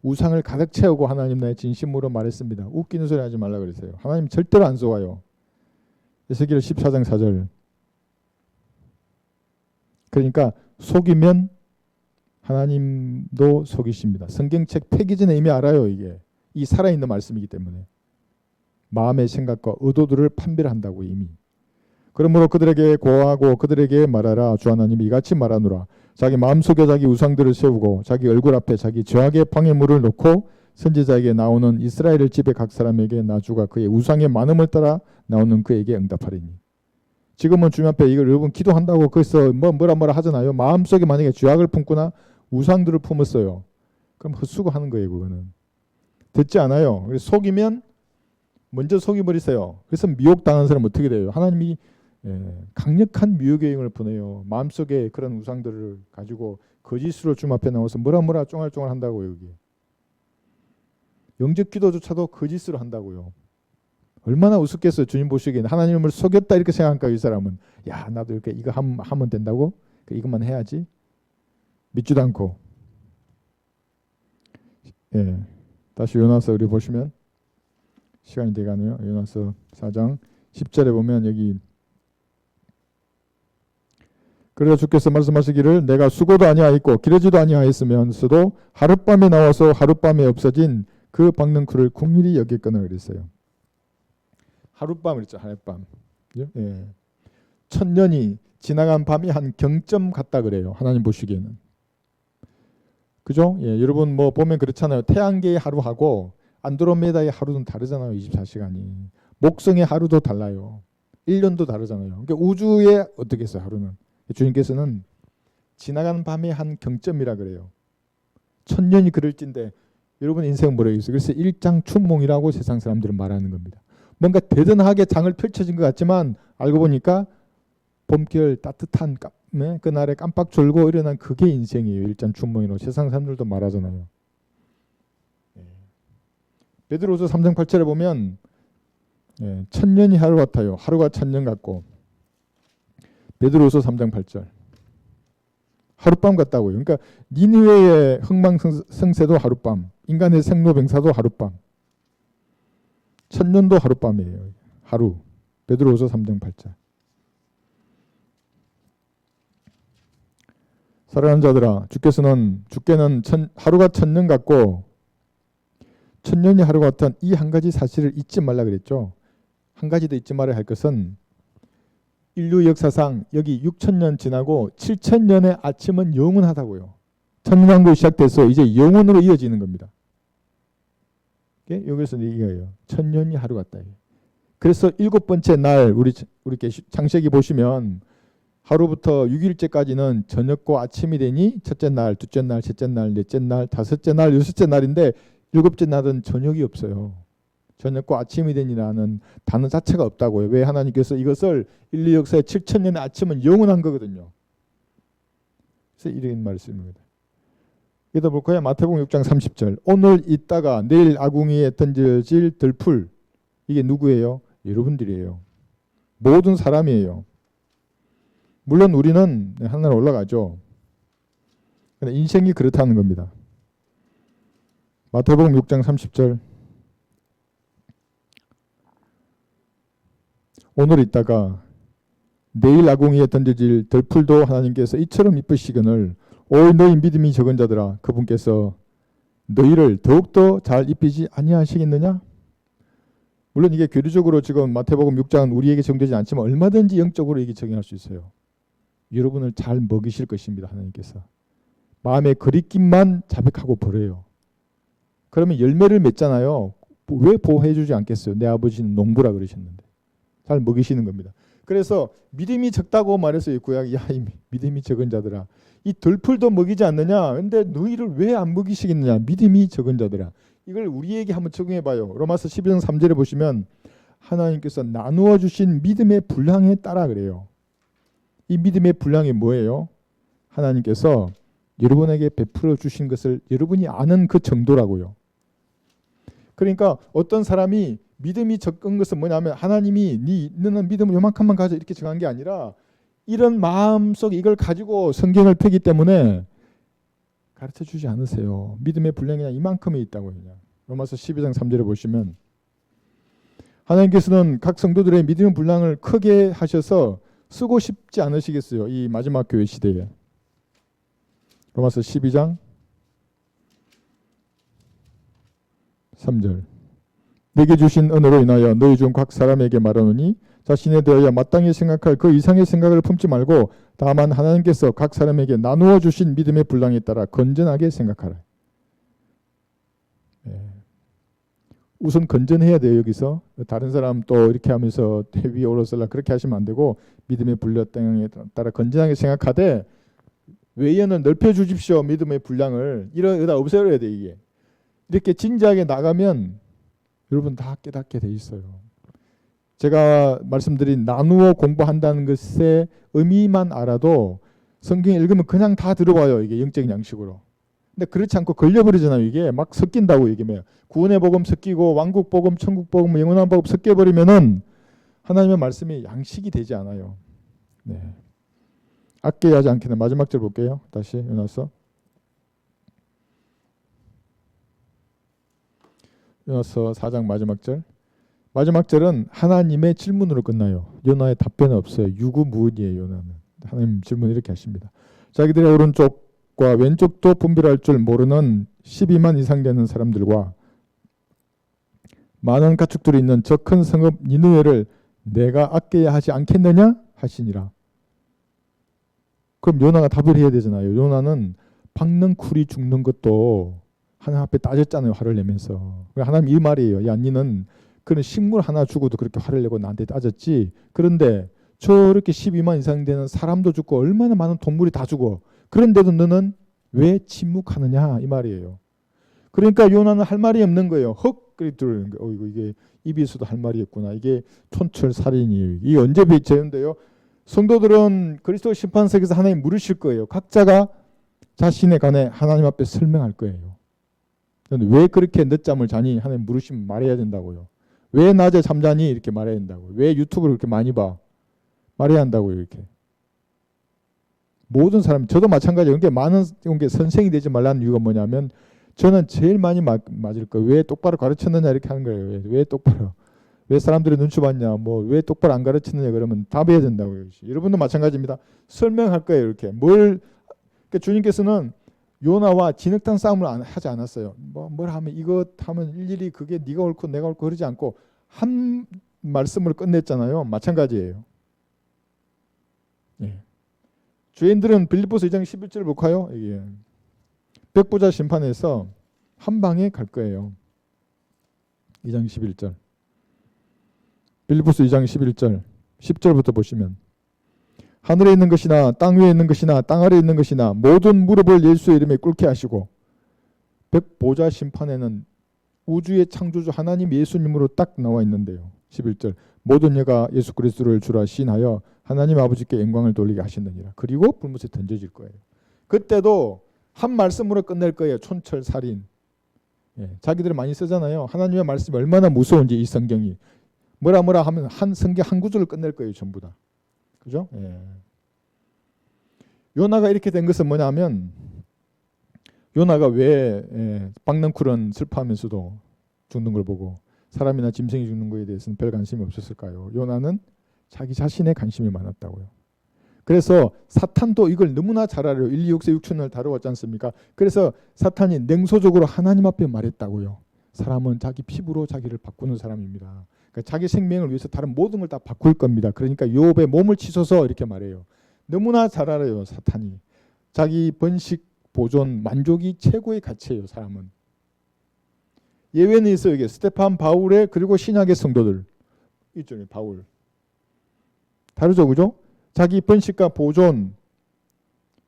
우상을 가득 채우고 하나님 나의 진심으로 말했습니다. 웃기는 소리 하지 말라 그랬어요. 하나님 절대로 안 속아요. 에스겔 14장 4절. 그러니까 속이면 하나님도 속이십니다. 성경책 폐기 전에 이미 알아요. 이게 이 살아있는 말씀이기 때문에 마음의 생각과 의도들을 판별한다고 이미. 그러므로 그들에게 고하고 그들에게 말하라. 주 하나님이 이같이 말하노라. 자기 마음속에 자기 우상들을 세우고 자기 얼굴 앞에 자기 죄악의 방해물을 놓고 선지자에게 나오는 이스라엘 집의 각 사람에게 나 주가 그의 우상의 많음을 따라 나오는 그에게 응답하리니. 지금은 주님 앞에 이걸 여러분 기도한다고 거기서 뭐라 하잖아요. 마음속에 만약에 죄악을 품거나 우상들을 품었어요. 그럼 헛수고하는 거예요. 그거는. 듣지 않아요. 그래서 속이면 먼저 속여버리세요. 그래서 미혹당한 사람은 어떻게 돼요? 하나님이 강력한 미혹의 영을 보내요. 마음속에 그런 우상들을 가지고 거짓으로 주님 앞에 나와서 뭐라 쫑알쫑알 한다고요. 여기. 영적 기도조차도 거짓으로 한다고요. 얼마나 우습겠어요. 주님 보시기에는 하나님을 속였다 이렇게 생각할까요? 이 사람은. 야 나도 이렇게 이거 하면 된다고? 이것만 해야지. 믿지도 않고. 다시 요나서 우리 보시면 시간이 돼가네요. 요나서 4장 10절에 보면 여기 그래서 주께서 말씀하시기를 내가 수고도 아니하였고 기르지도 아니하였으면서도 하룻밤에 나와서 하룻밤에 없어진 그 박능쿨을 긍휼히 여겼거늘 그랬어요. 하룻밤 그랬죠. 하룻밤. 천년이 지나간 밤이 한 경점 같다 그래요. 하나님 보시기에는. 그죠? 여러분 뭐 보면 그렇잖아요. 태양계의 하루하고 안드로메다의 하루는 다르잖아요. 24시간이. 목성의 하루도 달라요. 1년도 다르잖아요. 그러니까 우주에 어떻게 했어요? 하루는. 주님께서는 지나가는 밤의 한 경점이라 그래요. 천년이 그럴진데 여러분 인생은 뭐라겠어요? 그래서 일장춘몽이라고 세상 사람들은 말하는 겁니다. 뭔가 대단하게 장을 펼쳐진 것 같지만 알고 보니까 봄결 따뜻한 그날에 깜빡 졸고 일어난 그게 인생이에요. 일장춘몽이라고 세상 사람들도 말하잖아요. 베드로후서 3장 8절에 보면 천년이 하루 같아요. 하루가 천년 같고. 베드로후서 3장 8절. 하룻밤 같다고요. 그러니까 니느웨의 흥망성쇠도 하룻밤, 인간의 생로병사도 하룻밤, 천년도 하룻밤이에요. 하루. 베드로후서 3장 8절. 사랑하는 자들아, 주께는 하루가 천년 같고 천년이 하루 같은 이 한 가지 사실을 잊지 말라 그랬죠. 한 가지 더 잊지 말아야 할 것은 인류 역사상 여기 6천년 지나고 7천년의 아침은 영원하다고요. 천년왕국이 시작돼서 이제 영원으로 이어지는 겁니다. 여기서 얘기해요. 천년이 하루 같다. 그래서 7번째 날 우리 창세기 보시면 하루부터 6일째까지는 저녁과 아침이 되니 첫째 날, 둘째 날, 셋째 날, 넷째 날, 다섯째 날, 여섯째 날인데 7째 날은 저녁이 없어요. 저녁과 아침이 되니라는 단어 자체가 없다고요. 왜 하나님께서 이것을 인류 역사의 7천년의 아침은 영원한 거거든요. 그래서 이런 말씀입니다. 여기다 볼까요? 마태복음 6장 30절. 오늘 있다가 내일 아궁이에 던져질 들풀. 이게 누구예요? 여러분들이에요. 모든 사람이에요. 물론 우리는 하늘에 올라가죠. 근데 인생이 그렇다는 겁니다. 마태복음 6장 30절. 오늘 있다가 내일 아궁이에 던져질 들풀도 하나님께서 이처럼 입히시거늘 오 너희 믿음이 적은 자들아 그분께서 너희를 더욱더 잘 입히지 아니하시겠느냐? 물론 이게 교리적으로 지금 마태복음 6장은 우리에게 적용되지 않지만 얼마든지 영적으로 이게 적용할 수 있어요. 여러분을 잘 먹이실 것입니다. 하나님께서. 마음의 거리낌만 자백하고 버려요. 그러면 열매를 맺잖아요. 왜 보호해 주지 않겠어요? 내 아버지는 농부라 그러셨는데. 잘 먹이시는 겁니다. 그래서 믿음이 적다고 말했어요. 구약이 야, 이 믿음이 적은 자들아. 이 들풀도 먹이지 않느냐? 근데 너희를 왜 안 먹이시겠느냐? 믿음이 적은 자들아. 이걸 우리에게 한번 적용해 봐요. 로마서 12장 3절에 보시면 하나님께서 나누어 주신 믿음의 분량에 따라 그래요. 이 믿음의 분량이 뭐예요? 하나님께서 여러분에게 베풀어 주신 것을 여러분이 아는 그 정도라고요. 그러니까 어떤 사람이 믿음이 적은 것은 뭐냐면 하나님이 너는 믿음을 요만큼만 가져 이렇게 정한 게 아니라 이런 마음속에 이걸 가지고 성경을 펴기 때문에 가르쳐 주지 않으세요. 믿음의 분량이 그냥 이만큼이 있다고 그냥. 로마서 12장 3절에 보시면 하나님께서는 각 성도들의 믿음의 분량을 크게 하셔서 쓰고 싶지 않으시겠어요. 이 마지막 교회 시대에. 로마서 12장 3절. 내게 주신 은혜로 인하여 너희 중 각 사람에게 말하노니 자신에 대하여 마땅히 생각할 그 이상의 생각을 품지 말고 다만 하나님께서 각 사람에게 나누어 주신 믿음의 분량에 따라 건전하게 생각하라. 우선 건전해야 돼요. 여기서 다른 사람 또 이렇게 하면서 위에 올라서라 그렇게 하시면 안 되고 믿음의 분량에 따라 건전하게 생각하되 외연을 넓혀주십시오. 믿음의 분량을 이러다 없애야 돼. 이게 이렇게 진지하게 나가면 여러분 다 깨닫게 돼 있어요. 제가 말씀드린 나누어 공부한다는 것의 의미만 알아도 성경 읽으면 그냥 다 들어봐요. 이게 영적인 양식으로. 근데 그렇지 않고 걸려버리잖아요. 이게 막 섞인다고 얘기해요. 구원의 복음 섞이고 왕국 복음, 천국 복음, 영원한 복음 섞여버리면은 하나님의 말씀이 양식이 되지 않아요. 네. 아껴야 하지 않겠나. 마지막 절 볼게요. 다시 요나서. 요나서 4장 마지막 절. 마지막 절은 하나님의 질문으로 끝나요. 요나의 답변은 없어요. 유구무원이에요. 요나는. 하나님 질문 이렇게 하십니다. 자기들의 오른쪽과 왼쪽도 분별할 줄 모르는 12만 이상 되는 사람들과 많은 가축들이 있는 저 큰 성읍 니느웨를 내가 아껴야 하지 않겠느냐 하시니라. 그럼 요나가 답을 해야 되잖아요. 요나는 박는 쿨이 죽는 것도 하나님 앞에 따졌잖아요. 화를 내면서. 하나님 이 말이에요. 야 니는 그런 식물 하나 죽어도 그렇게 화를 내고 나한테 따졌지. 그런데 저렇게 12만 이상 되는 사람도 죽고 얼마나 많은 동물이 다 죽어. 그런데도 너는 왜 침묵하느냐 이 말이에요. 그러니까 요나는 할 말이 없는 거예요. 헉 그리 들는 거. 이게 입이 있어도 할 말이 없구나. 이게 촌철살인이에요. 이게 언제 배제인데요. 성도들은 그리스도 심판석에서 하나님 물으실 거예요. 각자가 자신에 관해 하나님 앞에 설명할 거예요. 왜 그렇게 늦잠을 자니? 하나님 물으시면 말해야 된다고요. 왜 낮에 잠자니? 이렇게 말해야 된다고요. 왜 유튜브를 그렇게 많이 봐? 말해야 한다고요. 이렇게. 모든 사람, 저도 마찬가지예요. 그러니까 많은 게 선생이 되지 말라는 이유가 뭐냐면 저는 제일 많이 맞을 거예요. 왜 똑바로 가르쳤느냐 이렇게 하는 거예요. 왜 똑바로? 왜 사람들이 눈치 봤냐? 뭐 왜 똑바로 안 가르쳤느냐 그러면 답해야 된다고요. 여러분도 마찬가지입니다. 설명할 거예요. 이렇게 그러니까 주님께서는 요나와 진흙탕 싸움을 하지 않았어요. 뭘 하면 이것 하면 일일이 그게 네가 옳고 내가 옳고 그러지 않고 한 말씀으로 끝냈잖아요. 마찬가지예요. 예. 죄인들은 빌립보서 2장 11절을 볼까요? 이게 백부자 심판에서 한 방에 갈 거예요. 2장 11절. 빌립보서 2장 11절 10절부터 보시면 하늘에 있는 것이나 땅 위에 있는 것이나 땅 아래에 있는 것이나 모든 무릎을 예수의 이름에 꿇게 하시고 백보자 심판에는 우주의 창조주 하나님 예수님으로 딱 나와 있는데요. 11절 모든 여가 예수 그리스도를 주라 시인하여 하나님 아버지께 영광을 돌리게 하신다니라. 그리고 불못에 던져질 거예요. 그때도 한 말씀으로 끝낼 거예요. 촌철살인. 예, 자기들이 많이 쓰잖아요. 하나님의 말씀이 얼마나 무서운지 이 성경이. 뭐라 하면 한 성경 한 구절을 끝낼 거예요. 전부 다. 그죠? 예. 요나가 이렇게 된 것은 뭐냐면 요나가 왜 박넝쿨은 슬퍼하면서도 죽는 걸 보고 사람이나 짐승이 죽는 거에 대해서는 별 관심이 없었을까요? 요나는 자기 자신의 관심이 많았다고요. 그래서 사탄도 이걸 너무나 잘 알아요. 1, 2, 6세 6천을 다루었지 않습니까? 그래서 사탄이 냉소적으로 하나님 앞에 말했다고요. 사람은 자기 피부로 자기를 바꾸는 사람입니다. 그러니까 자기 생명을 위해서 다른 모든 걸 다 바꿀 겁니다. 그러니까 욥의 몸을 치소서 이렇게 말해요. 너무나 잘 알아요. 사탄이. 자기 번식, 보존, 만족이 최고의 가치예요. 사람은. 예외는 있어요. 이게 스테판 바울의 그리고 신약의 성도들 있죠. 바울. 다르죠. 그죠? 자기 번식과 보존,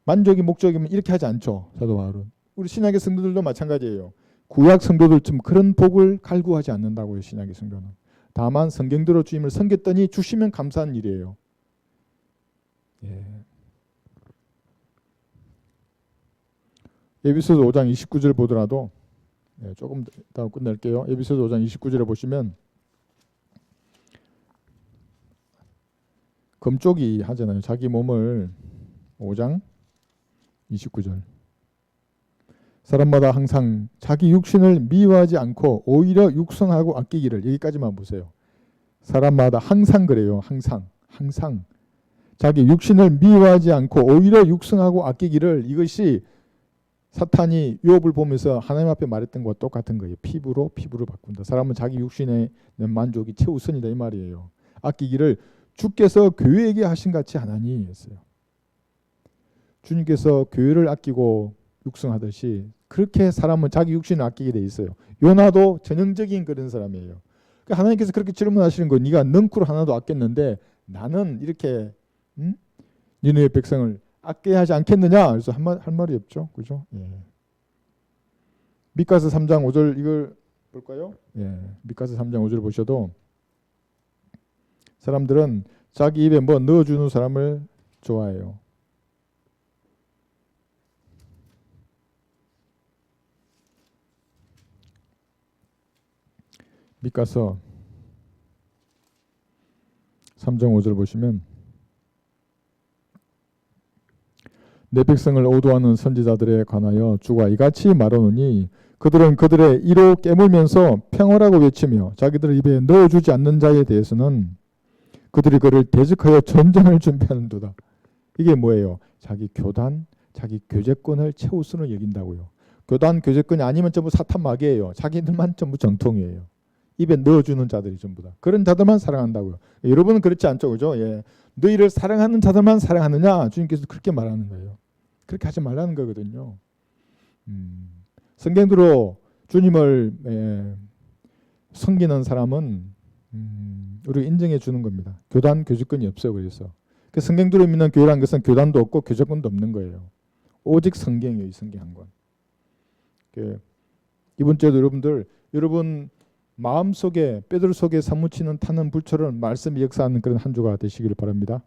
만족이 목적이면 이렇게 하지 않죠. 사도 바울은. 우리 신약의 성도들도 마찬가지예요. 구약 성도들처럼 그런 복을 갈구하지 않는다고요. 신약의 성도는. 다만 성경대로 주님을 섬겼더니 주시면 감사한 일이에요. 예. 에베소서 5장 29절 보더라도 조금 더 끝낼게요. 에베소서 5장 29절에 보시면 금쪽이 하잖아요. 자기 몸을 5장 29절 사람마다 항상 자기 육신을 미워하지 않고 오히려 육성하고 아끼기를 여기까지만 보세요. 사람마다 항상 그래요. 항상 자기 육신을 미워하지 않고 오히려 육성하고 아끼기를 이것이 사탄이 욥을 보면서 하나님 앞에 말했던 것과 똑같은 거예요. 피부로 바꾼다. 사람은 자기 육신의 만족이 최우선이다 이 말이에요. 아끼기를 주께서 교회에게 하신 같이 하나니 했어요. 주님께서 교회를 아끼고 육성하듯이 그렇게 사람은 자기 육신을 아끼게 돼 있어요. 요나도 전형적인 그런 사람이에요. 그러니까 하나님께서 그렇게 질문하시는 거 네가 넝쿨 하나도 아꼈는데 나는 이렇게 니네의 백성을 아껴야 하지 않겠느냐? 그래서 할 말이 없죠. 그죠? 예. 미가서 3장 5절 이걸 볼까요? 예. 미가서 3장 5절 보셔도 사람들은 자기 입에 뭐 넣어주는 사람을 좋아해요. 미가서 3장 5절 보시면 내 백성을 오도하는 선지자들에 관하여 주가 이같이 말하노니 그들은 그들의 이로 깨물면서 평화라고 외치며 자기들 입에 넣어주지 않는 자에 대해서는 그들이 그를 대적하여 전쟁을 준비하는도다. 이게 뭐예요? 자기 교단, 자기 교제권을 최우선으로 여긴다고요. 교단, 교제권이 아니면 전부 사탄 마귀예요. 자기들만 전부 정통이에요. 입에 넣어주는 자들이 전부 다. 그런 자들만 사랑한다고요. 여러분은 그렇지 않죠, 그죠? 예. 너희를 사랑하는 자들만 사랑하느냐? 주님께서 그렇게 말하는 거예요. 그렇게 하지 말라는 거거든요. 성경대로 주님을 섬기는 사람은 우리가 인정해 주는 겁니다. 교단, 교제권이 없어요. 그래서 그 성경대로 믿는 교회라는 것은 교단도 없고 교제권도 없는 거예요. 오직 성경이에요. 이 성경 한 권. 이번 주에도 여러분 마음속에 베드로 속에 사무치는 타는 불처럼 말씀이 역사하는 그런 한 주가 되시기를 바랍니다.